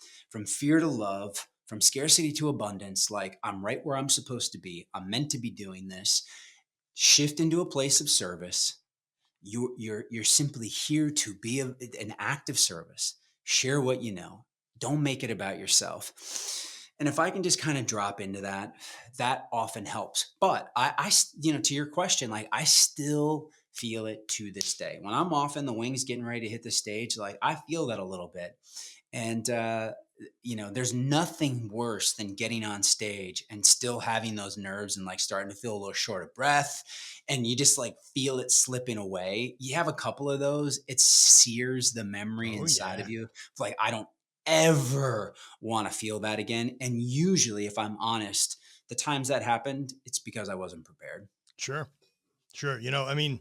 fear to love, from scarcity to abundance. Like I'm right where I'm supposed to be. I'm meant to be doing this. Shift into a place of service. You're simply here to be an act of service. Share what you know. Don't make it about yourself. And if I can just kind of drop into that, that often helps. But to your question, like I still feel it to this day. When I'm off in the wings, getting ready to hit the stage, like I feel that a little bit. And there's nothing worse than getting on stage and still having those nerves and like starting to feel a little short of breath, and you just like feel it slipping away. You have a couple of those, it sears the memory Oh, inside yeah. of you. It's like I don't ever want to feel that again. And usually, if I'm honest, the times that happened, it's because I wasn't prepared. Sure. Sure. I mean,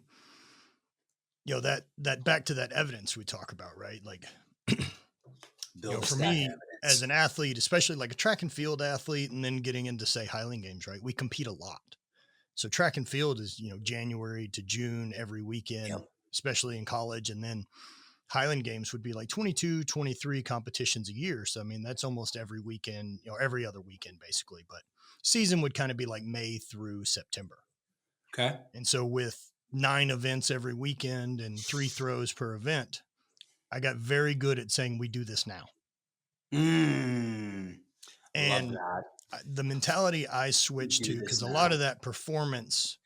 that back to that evidence we talk about, right? Like, Build a for stack of me as evidence. an athlete, especially like a track and field athlete, and then getting into say Highland Games, right? We compete a lot. So track and field is, January to June every weekend, Yep. especially in college. And then Highland Games would be like 22, 23 competitions a year. So, I mean, that's almost every weekend, every other weekend basically. But season would kind of be like May through September. Okay. And so with 9 events every weekend and 3 throws per event, I got very good at saying, we do this now. Mm, love And that. the mentality I We switched do to, this because a lot now. of that performance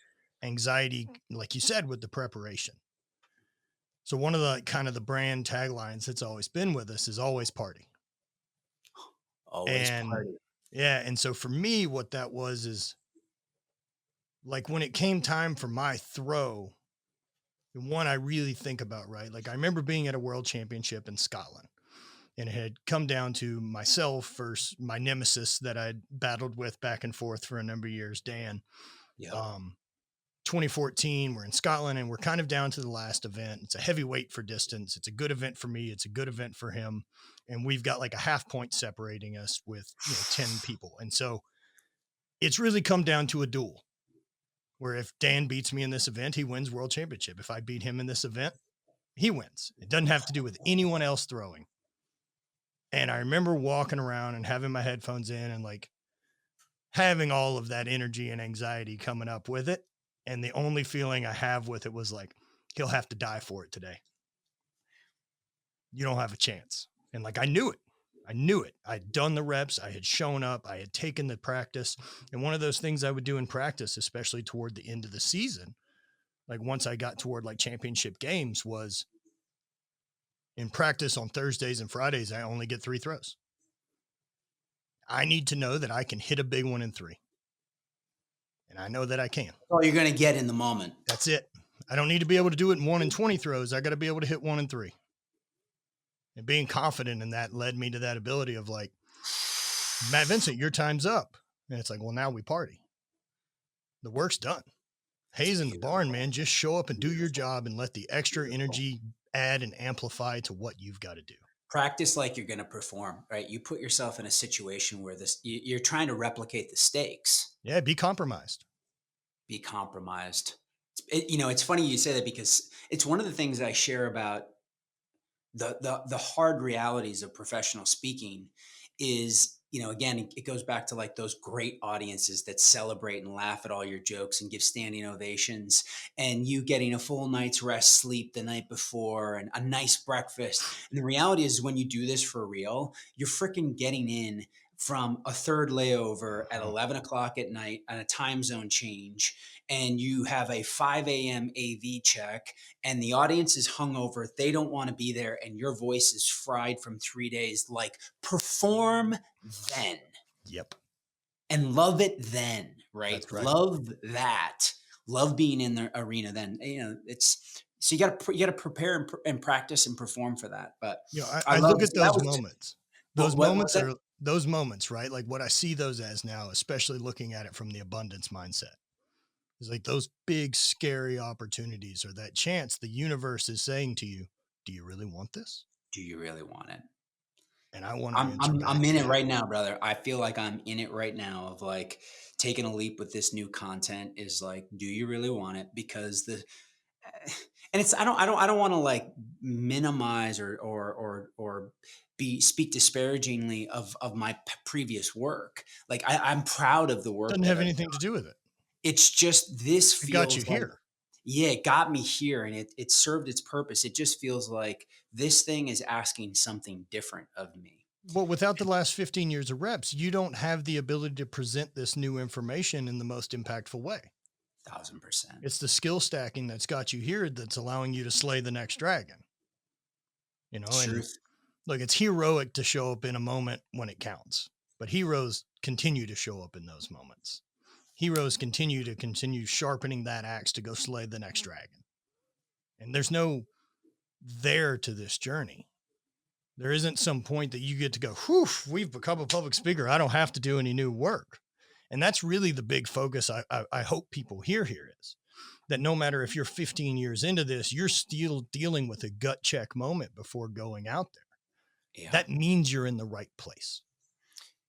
anxiety, like you said, with the preparation. So one of the kind of the brand taglines that's always been with us is always party. Always And party. yeah, and so for me, what that was is like when it came time for my throw, the one I really think about, right? Like I remember being at a world championship in Scotland, and it had come down to myself versus my nemesis that I'd battled with back and forth for a number of years, Dan. Yep. Um, 2014, we're in Scotland and we're kind of down to the last event. It's a heavyweight for distance. It's a good event for me. It's a good event for him. And we've got like a half point separating us with, 10 people. And so it's really come down to a duel where if Dan beats me in this event, he wins world championship. If I beat him in this event, he wins. It doesn't have to do with anyone else throwing. And I remember walking around and having my headphones in and like having all of that energy and anxiety coming up with it. And the only feeling I have with it was like, he'll have to die for it today. You don't have a chance. And like, I knew it. I knew it. I'd done the reps. I had shown up. I had taken the practice. And one of those things I would do in practice, especially toward the end of the season, like once I got toward like championship games, was in practice on Thursdays and Fridays, I only get 3 throws. I need to know that I can hit a big one in 3. And I know that I can. All you're going to get in the moment. That's it. I don't need to be able to do it in 1 in 20 throws. I got to be able to hit 1 in 3. And being confident in that led me to that ability of like, Matt Vincent, your time's up. And it's like, well, now we party. The work's done. Hayes in the barn, Beautiful. man. Just show up and do your Beautiful. job and let the extra Beautiful. energy add and amplify to what you've got to do. Practice like you're going to perform, right? You put yourself in a situation where you're trying to replicate the stakes, Yeah, be compromised. be compromised. It's funny you say that because it's one of the things I share about the hard realities of professional speaking is, again, it goes back to like those great audiences that celebrate and laugh at all your jokes and give standing ovations, and you getting a full night's rest sleep the night before and a nice breakfast. And the reality is when you do this for real, you're freaking getting in from a third layover at Mhm. 11 o'clock at night and a time zone change, and you have a 5 a.m. AV check, and the audience is hungover, they don't want to be there, and your voice is fried from 3 days, like perform then Yep, and love it then, right? that's right. Love that. Love being in the arena then. It's so you got to prepare and practice and perform for that. But I I love look at that those was moments. what was that? Those moments, right? Like what I see those as now, especially looking at it from the abundance mindset. Is like those big scary opportunities or that chance the universe is saying to you, "Do you really want this?" Do you really want it? And I want to I'm answer I'm back, I'm in it "Yeah." right now, brother. I feel like I'm in it right now of like taking a leap with this new content is like, do you really want it? Because the and it's I don't want to like minimize or be speak disparagingly of my previous work. Like I'm proud of the work Doesn't that have I've anything to done. do with it. It's just this It got you feels like here. yeah, it got me here and it served its purpose. It just feels like this thing is asking something different of me. Well, without the last 15 years of reps, you don't have the ability to present this new information in the most impactful way. 1000%. It's the skill stacking that's got you here that's allowing you to slay the next dragon, and Truth. look, it's heroic to show up in a moment when it counts, but heroes continue to show up in those moments. Heroes continue sharpening that axe to go slay the next dragon. And there's no there to this journey. There isn't some point that you get to go, whew, we've become a public speaker. I don't have to do any new work. And that's really the big focus I hope people hear here is that no matter if you're 15 years into this, you're still dealing with a gut check moment before going out there. Yeah. That means you're in the right place.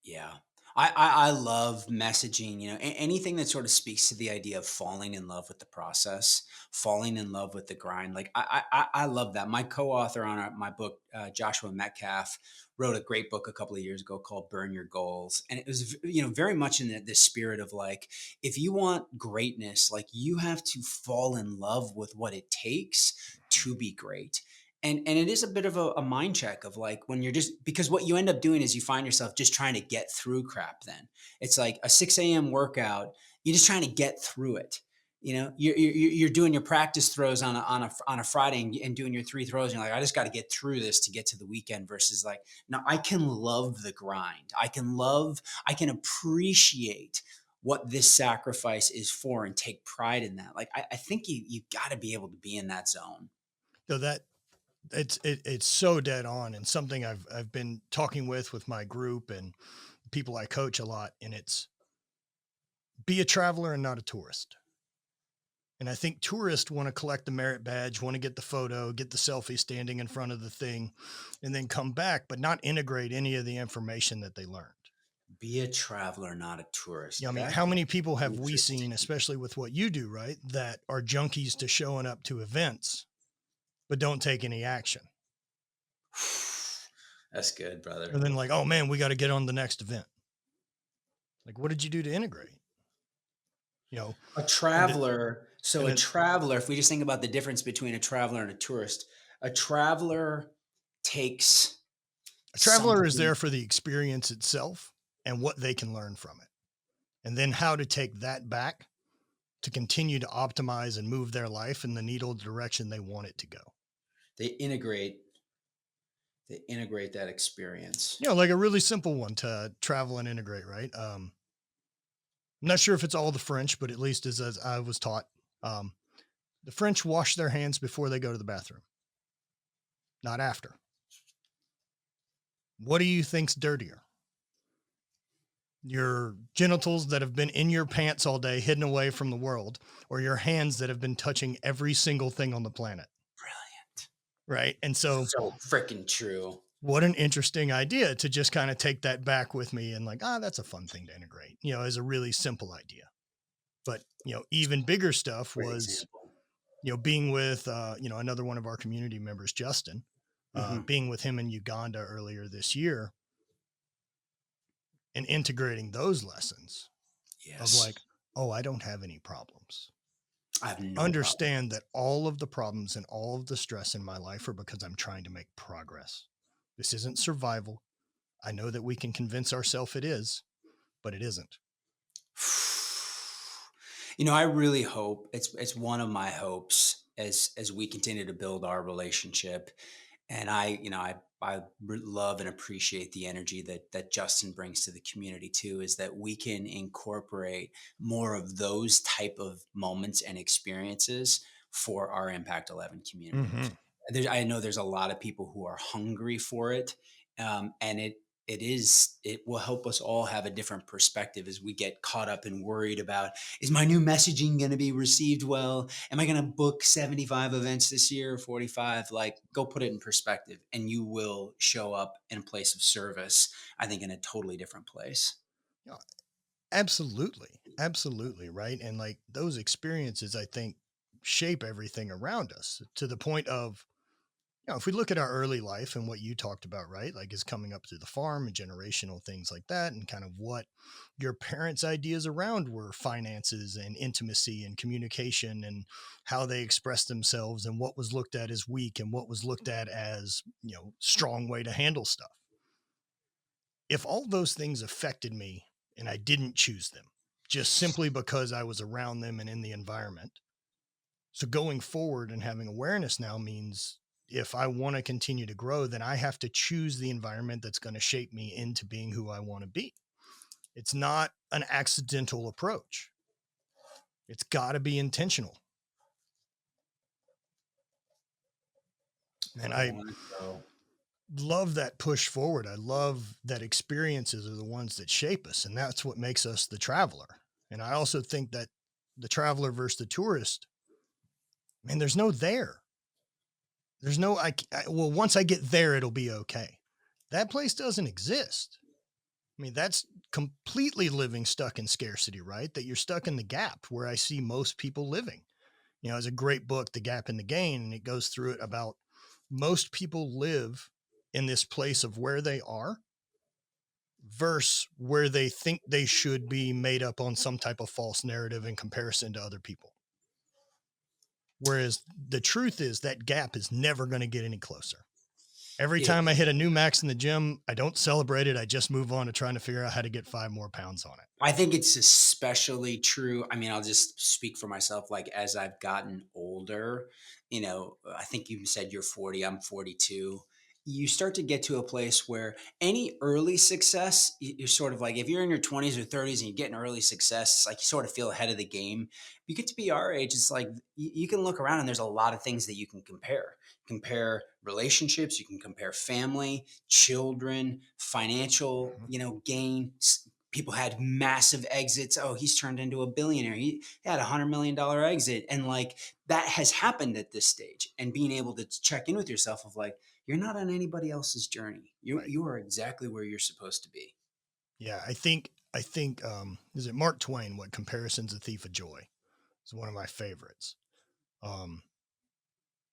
Yeah. I love messaging, anything that sort of speaks to the idea of falling in love with the process, falling in love with the grind. Like I love that. My co-author on my book, Joshua Metcalf, wrote a great book a couple of years ago called Burn Your Goals. And it was, very much in the spirit of like, if you want greatness, like you have to fall in love with what it takes to be great. And it is a bit of a mind check of like when you're just because what you end up doing is you find yourself just trying to get through crap. Then it's like a 6 a.m. workout. You're just trying to get through it. You're doing your practice throws on a Friday and doing your 3 throws. And you're like, I just got to get through this to get to the weekend. Versus like, no, I can love the grind. I can appreciate what this sacrifice is for and take pride in that. Like, I think you got to be able to be in that zone. So that it's so dead on and something I've been talking with my group and people I coach a lot. And it's be a traveler and not a tourist. And I think tourists want to collect the merit badge, want to get the photo, get the selfie standing in front of the thing, and then come back, but not integrate any of the information that they learned. Be a traveler, not a tourist. I mean, That's how many people have we seen, interesting. especially with what you do, right? That are junkies to showing up to events, but don't take any action. That's good, brother. And then like, oh man, we got to get on the next event. Like, what did you do to integrate? You know, A and th- traveler, so and a then traveler, if we just think about the difference between a traveler and a tourist, a traveler takes a traveler is something. there for the experience itself and what they can learn from it. And then how to take that back to continue to optimize and move their life in the needle direction they want it to go. They integrate they integrate that experience. Like a really simple one to travel and integrate, right? I'm not sure if it's all the French, but at least as I was taught, um, the French wash their hands before they go to the bathroom, not after. What do you think's dirtier? Your genitals that have been in your pants all day, hidden away from the world, or your hands that have been touching every single thing on the planet, Brilliant. right? And so, So freaking true. what an interesting idea to just kind of take that back with me and like, that's a fun thing to integrate, as a really simple idea. But, even bigger stuff Great was, example. being with, another one of our community members, Justin, Mhm. being with him in Uganda earlier this year and integrating those lessons of Yes. like, oh, I don't have any problems. I have no problem. Understand that all of the problems and all of the stress in my life are because I'm trying to make progress. This isn't survival. I know that we can convince ourselves it is, but it isn't. I really hope it's one of my hopes as we continue to build our relationship. And love and appreciate the energy that Justin brings to the community too, is that we can incorporate more of those type of moments and experiences for our Impact 11 community. Hmm. I know there's a lot of people who are hungry for it, and it will help us all have a different perspective as we get caught up and worried about, is my new messaging going to be received well? Am I going to book 75 events this year or 45? Like, go put it in perspective, and you will show up in a place of service. I think in a totally different place. Yeah, absolutely. Absolutely. Right. And like those experiences, I think, shape everything around us to the point of, if we look at our early life and what you talked about, right, like is coming up through the farm and generational things like that, and kind of what your parents' ideas around were finances and intimacy and communication and how they expressed themselves and what was looked at as weak and what was looked at as, strong way to handle stuff. If all those things affected me and I didn't choose them just simply because I was around them and in the environment, so going forward and having awareness now means if I want to continue to grow, then I have to choose the environment that's going to shape me into being who I want to be. It's not an accidental approach. It's got to be intentional. And Where I I want to go. love that push forward. I love that experiences are the ones that shape us. And that's what makes us the traveler. And I also think that the traveler versus the tourist, man, there's no there. There's no, well, once I get there, it'll be okay. That place doesn't exist. I mean, that's completely living stuck in scarcity, right? That you're stuck in the gap where I see most people living. It's a great book, The Gap and the Gain, and it goes through it about most people live in this place of where they are versus where they think they should be, made up on some type of false narrative in comparison to other people. Whereas the truth is that gap is never going to get any closer. Every time I hit a new max in the gym, I don't celebrate it. I just move on to trying to figure out how to get 5 more pounds on it. I think it's especially true. I mean, I'll just speak for myself. Like, as I've gotten older, I think you said you're 40, I'm 42. You start to get to a place where any early success, you're sort of like, if you're in your 20s or 30s and you get an early success, it's like you sort of feel ahead of the game. You get to be our age, it's like you can look around and there's a lot of things that you can compare. Compare relationships, you can compare family, children, financial, Mhm. gain. People had massive exits. Oh, he's turned into a billionaire. He had $100 million exit. And like, that has happened at this stage. And being able to check in with yourself of like, you're not on anybody else's journey. You Right. you are exactly where you're supposed to be. Yeah. I think, is it Mark Twain? What Comparison's a Thief of Joy? It's one of my favorites. Um,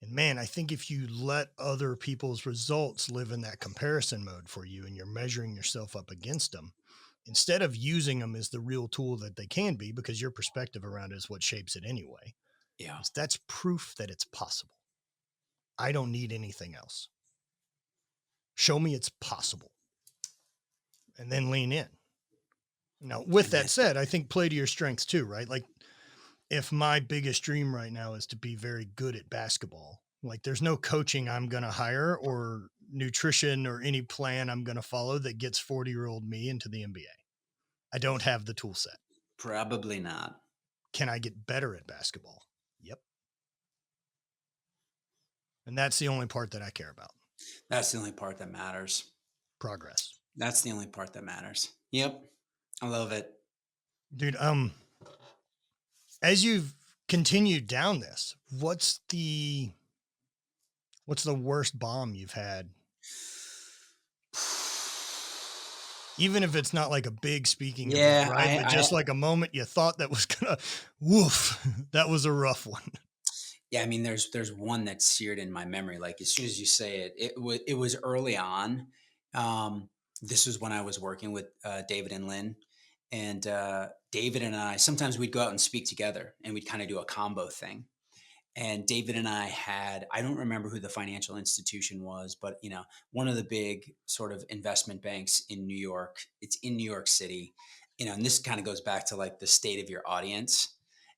and man, I think if you let other people's results live in that comparison mode for you and you're measuring yourself up against them, instead of using them as the real tool that they can be, because your perspective around it is what shapes it anyway, Yeah. is that's proof that it's possible. I don't need anything else. Show me it's possible and then lean in. Now, with And that then said, I think play to your strengths too, right? Like if my biggest dream right now is to be very good at basketball, like there's no coaching I'm going to hire or nutrition or any plan I'm going to follow that gets 40-year-old me into the NBA. I don't have the tool set. probably not. Can I get better at basketball? Yep. And that's the only part that I care about. That's the only part that matters. Progress. That's the only part that matters. Yep. I love it. Dude, as you've continued down this, what's the worst bomb you've had? Even if it's not like a big speaking event, Yeah, right? I, But I just like a moment you thought that was gonna, woof, that was a rough one. Yeah, I mean, there's one that's seared in my memory. Like, as soon as you say it, it was early on. This was when I was working with David and Lynn, and David and I sometimes we'd go out and speak together, and we'd kind of do a combo thing. And David and I had, I don't remember who the financial institution was, but one of the big sort of investment banks in New York. It's in New York City, and this kind of goes back to like the state of your audience.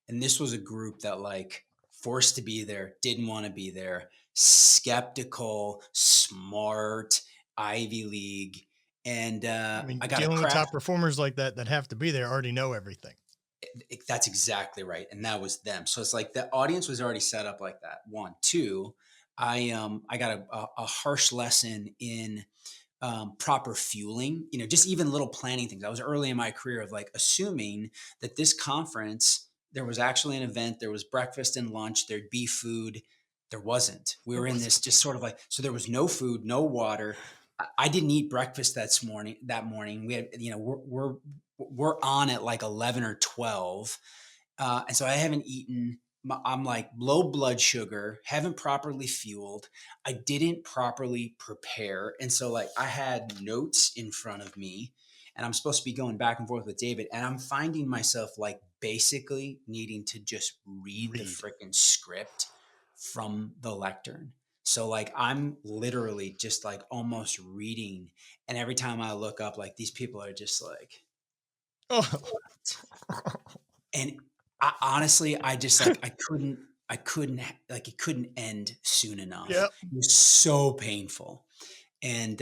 And this was a group that like forced to be there, didn't want to be there, skeptical, smart, Ivy League. And I mean, I got a dealing with crash. top performers like that that have to be there already know everything. That's exactly right, and that was them. So it's like the audience was already set up like that. One, two, I got a harsh lesson in proper fueling. Just even little planning things. I was early in my career of like assuming that this conference there was actually an event, there was breakfast and lunch, there'd be food. There wasn't. We There were in wasn't. this just sort of like so there was no food, no water. I didn't eat breakfast morning. That morning, we had we're on at like 11 or 12, and so I haven't eaten. I'm like low blood sugar, haven't properly fueled. I didn't properly prepare. And so, like, I had notes in front of me, and I'm supposed to be going back and forth with David. And I'm finding myself like basically needing to just read the Read. freaking script from the lectern. So, like, I'm literally just like almost reading. And every time I look up, like, these people are just like, Oh, and I honestly, I just like I couldn't like it couldn't end soon enough. yep. It was so painful. And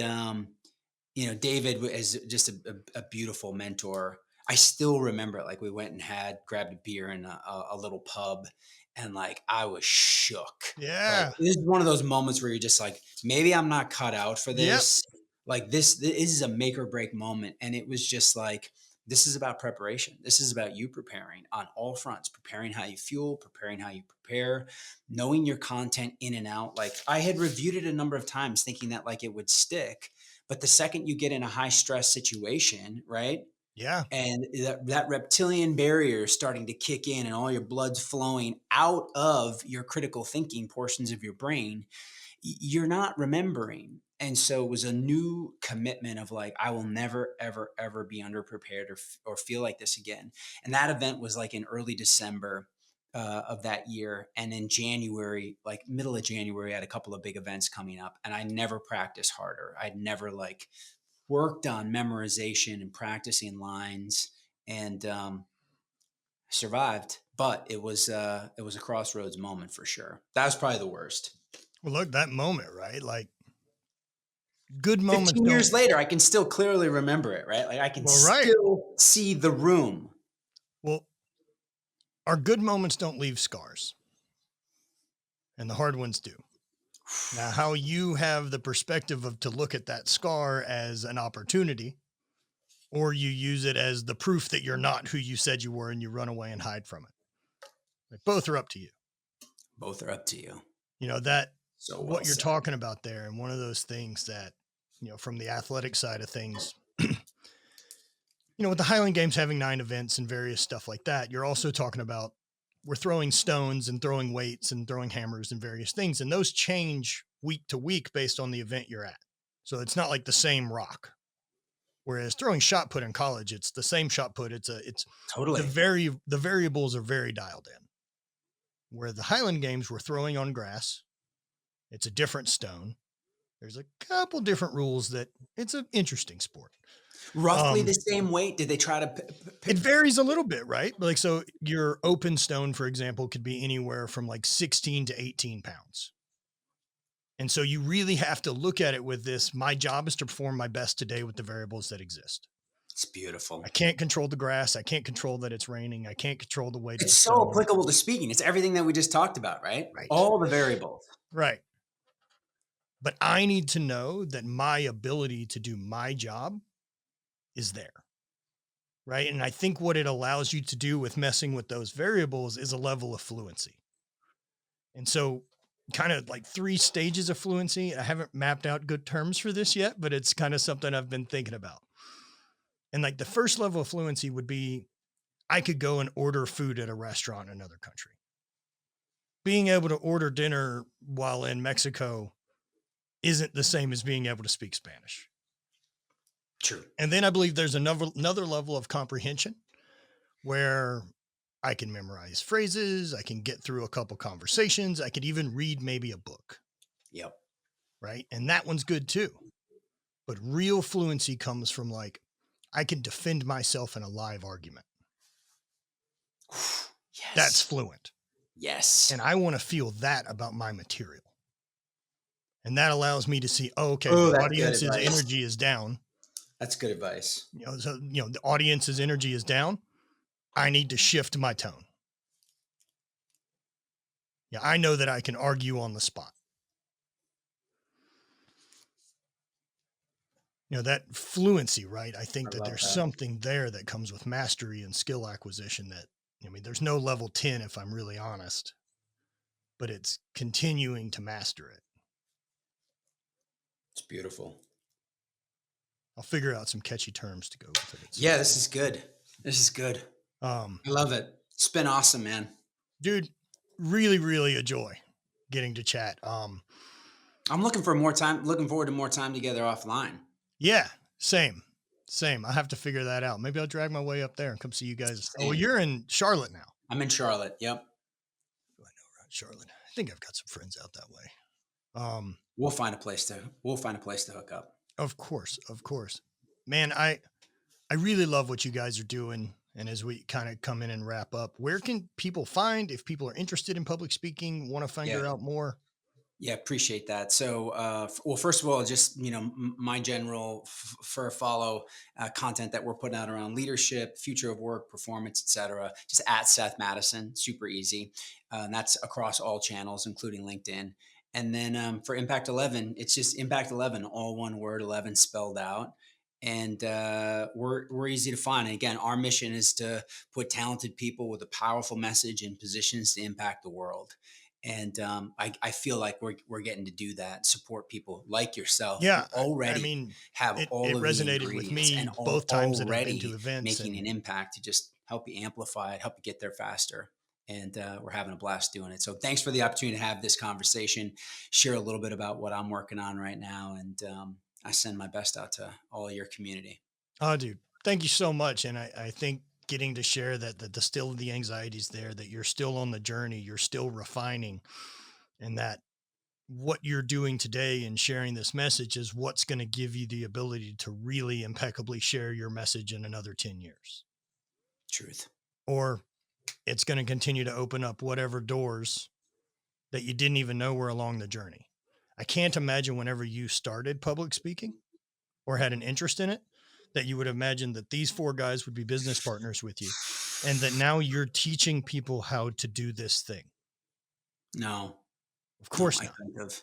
David is just a beautiful mentor. I still remember it. Like we went and grabbed a beer in a little pub, and like I was shook. Like Yeah. this is one of those moments where you're just like, maybe I'm not cut out for Yep. this. Like this is a make or break moment, and it was just like this is about preparation. This is about you preparing on all fronts, preparing how you fuel, preparing how you prepare, knowing your content in and out. Like I had reviewed it a number of times thinking that like it would stick, but the second you get in a high stress situation, right? Yeah. And that reptilian barrier is starting to kick in and all your blood's flowing out of your critical thinking portions of your brain, you're not remembering. And so it was a new commitment of like, I will never, ever, ever be underprepared or feel like this again. And that event was like in early December of that year. And in January, like middle of January, I had a couple of big events coming up and I never practiced harder. I'd never like worked on memorization and practicing lines and survived. But it was a crossroads moment for sure. That was probably the worst. Well, look, that moment, right? Like good moments 15 don't, years later, I can still clearly remember it, right? Like I can well, right. still see the room. Well, our good moments don't leave scars and the hard ones do. Now, how you have the perspective of to look at that scar as an opportunity, or you use it as the proof that you're not who you said you were and you run away and hide from it. Like, both are up to you. Both are up to you. That So well what you're said. talking about there. And one of those things that, from the athletic side of things, with the Highland Games having 9 events and various stuff like that, you're also talking about we're throwing stones and throwing weights and throwing hammers and various things. And those change week to week based on the event you're at. So it's not like the same rock. Whereas throwing shot put in college, it's the same shot put. It's Totally. the variables are very dialed in. Where the Highland Games we're throwing on grass, it's a different stone. There's a couple different rules that it's an interesting sport. Roughly the same weight. Did they try to It varies a little bit, right? Like, so your open stone, for example, could be anywhere from like 16 to 18 pounds. And so you really have to look at it with this. My job is to perform my best today with the variables that exist. It's beautiful. I can't control the grass. I can't control that it's raining. I can't control the weight of It's the so stone. applicable to speaking. It's everything that we just talked about, right? Right. All the variables. Right. But I need to know that my ability to do my job is there. Right. And I think what it allows you to do with messing with those variables is a level of fluency. And so, kind of like 3 stages of fluency. I haven't mapped out good terms for this yet, but it's kind of something I've been thinking about. And like the first level of fluency would be I could go and order food at a restaurant in another country. Being able to order dinner while in Mexico isn't the same as being able to speak Spanish. True. And then I believe there's another level of comprehension where I can memorize phrases. I can get through a couple conversations. I could even read maybe a book, Yep. right? And that one's good too. But real fluency comes from like, I can defend myself in a live argument. That's Yes. fluent. Yes. And I want to feel that about my material. And that allows me to see, oh, okay, Oh, the that's good audience's advice. energy is down. That's good advice. The audience's energy is down. I need to shift my tone. Yeah, I know that I can argue on the spot. That fluency, right? I I think that love there's that. something there that comes with mastery and skill acquisition that, there's no level 10 if I'm really honest, but it's continuing to master it. It's beautiful. I'll figure out some catchy terms to go with it at some Yeah, this point. is good. This is good. Um, I love it. It's been awesome, man. dude, really, really a joy getting to chat. I'm looking forward to more time together offline. Yeah, same, same. I have to figure that out. Maybe I'll drag my way up there and come see you guys. Oh, well, Same. you're in Charlotte now. I'm in Charlotte. Yep. Do I know around Charlotte? I think I've got some friends out that way. Um, We'll find a place to hook up. of course, of course. Man, I really love what you guys are doing. And as we kind of come in and wrap up, where can people find if people are interested in public speaking, want to Yeah. figure out more? Yeah, appreciate that. So, well, first of all, just my general for follow content that we're putting out around leadership, future of work, performance, etc. Just at Seth Mattison, super easy, and that's across all channels, including LinkedIn. And then for Impact 11, it's just Impact 11, all one word, 11 spelled out. And we're easy to find. And again, our mission is to put talented people with a powerful message in positions to impact the world. And I feel like we're getting to do that, support people like yourself who Yeah, I already mean, have all it of the resonated with ingredients me and both times that I've been to already events, making an and impact to just help you amplify it, help you get there faster. And we're having a blast doing it. So thanks for the opportunity to have this conversation, share a little bit about what I'm working on right now. And I send my best out to all your community. oh, dude, thank you so much. And I think getting to share that still the anxieties there, that you're still on the journey, you're still refining, and that what you're doing today and sharing this message is what's going to give you the ability to really impeccably share your message in another 10 years. Truth. Or it's going to continue to open up whatever doors that you didn't even know were along the journey. I can't imagine whenever you started public speaking or had an interest in it, that you would imagine that these four guys would be business partners with you and that now you're teaching people how to do this thing. No, Of no, course I not. couldn't have.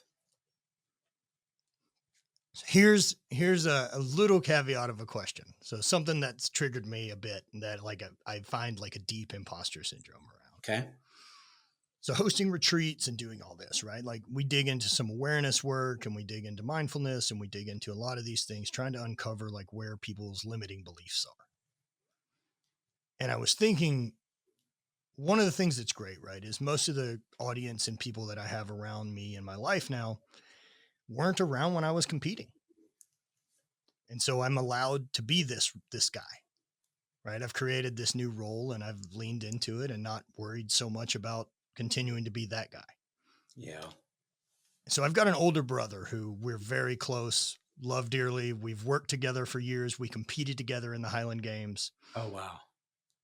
Here's a little caveat of a question. So something that's triggered me a bit that like I find like a deep imposter syndrome around. Okay. So hosting retreats and doing all this, right? Like we dig into some awareness work and we dig into mindfulness and we dig into a lot of these things, trying to uncover like where people's limiting beliefs are. And I was thinking, one of the things that's great, right, is most of the audience and people that I have around me in my life now weren't around when I was competing. And so I'm allowed to be this guy, right? I've created this new role and I've leaned into it and not worried so much about continuing to be that guy. Yeah. So I've got an older brother who we're very close, love dearly. We've worked together for years. We competed together in the Highland Games. Oh, wow.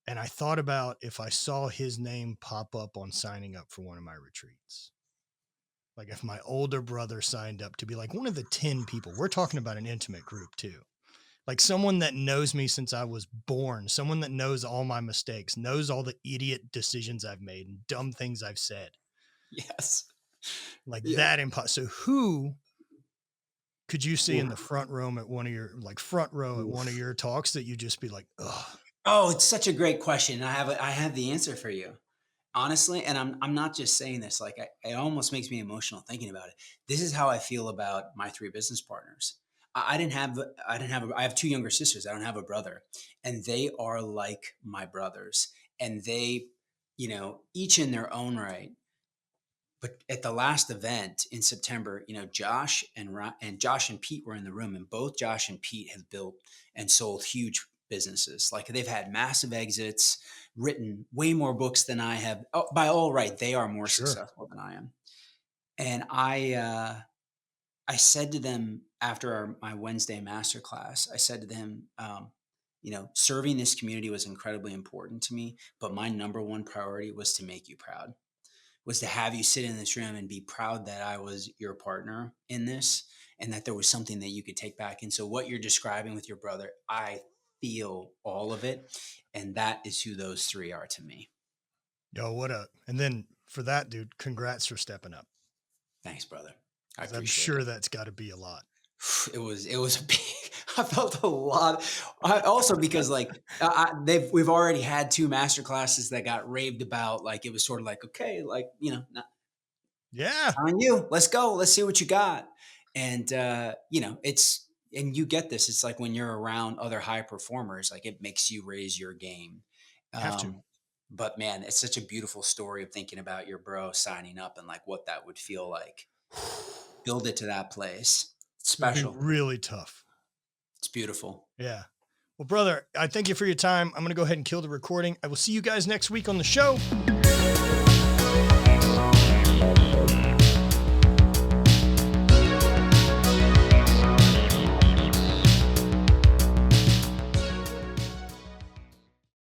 And I thought about if I saw his name pop up on signing up for one of my retreats. Like if my older brother signed up to be like one of the 10 people, we're talking about an intimate group too. Like someone that knows me since I was born, someone that knows all my mistakes, knows all the idiot decisions I've made and dumb things I've said. Yes. Like Yeah. that so who could you see in the Oof. front row at one of your front row at one of Oof. your talks that you just be like, oh, Oh, it's such a great question. I have the answer for you. Honestly, and I'm not just saying this, like it almost makes me emotional thinking about it. This is how I feel about my three business partners. I didn't have I have two younger sisters. I don't have a brother. And they are like my brothers. And they, each in their own right. But at the last event in September, Josh and Pete were in the room, and both Josh and Pete have built and sold huge businesses. Like they've had massive exits, written way more books than I have. Oh, by all right, they are more Sure. successful than I am. And I said to them after my Wednesday masterclass, I said to them, serving this community was incredibly important to me, but my number one priority was to make you proud, was to have you sit in this room and be proud that I was your partner in this and that there was something that you could take back. And so, what you're describing with your brother, I feel all of it. And that is who those three are to me. Yo, what up? And then for that, dude, congrats for stepping up, Thanks, brother. I because I'm appreciate sure it. that's got to be a lot. It was a big. I felt a lot. Also because we've already had two master classes that got raved about. Like it was sort of like, okay, like Yeah, on you, let's go, let's see what you got. And and you get this. It's like when you're around other high performers, like it makes you raise your game. have to. Um, but man, it's such a beautiful story of thinking about your bro signing up and like what that would feel like. Build it to that place. It's It'll be special. really tough. It's beautiful. Yeah. Well, brother, I thank you for your time. I'm going to go ahead and kill the recording. I will see you guys next week on the show.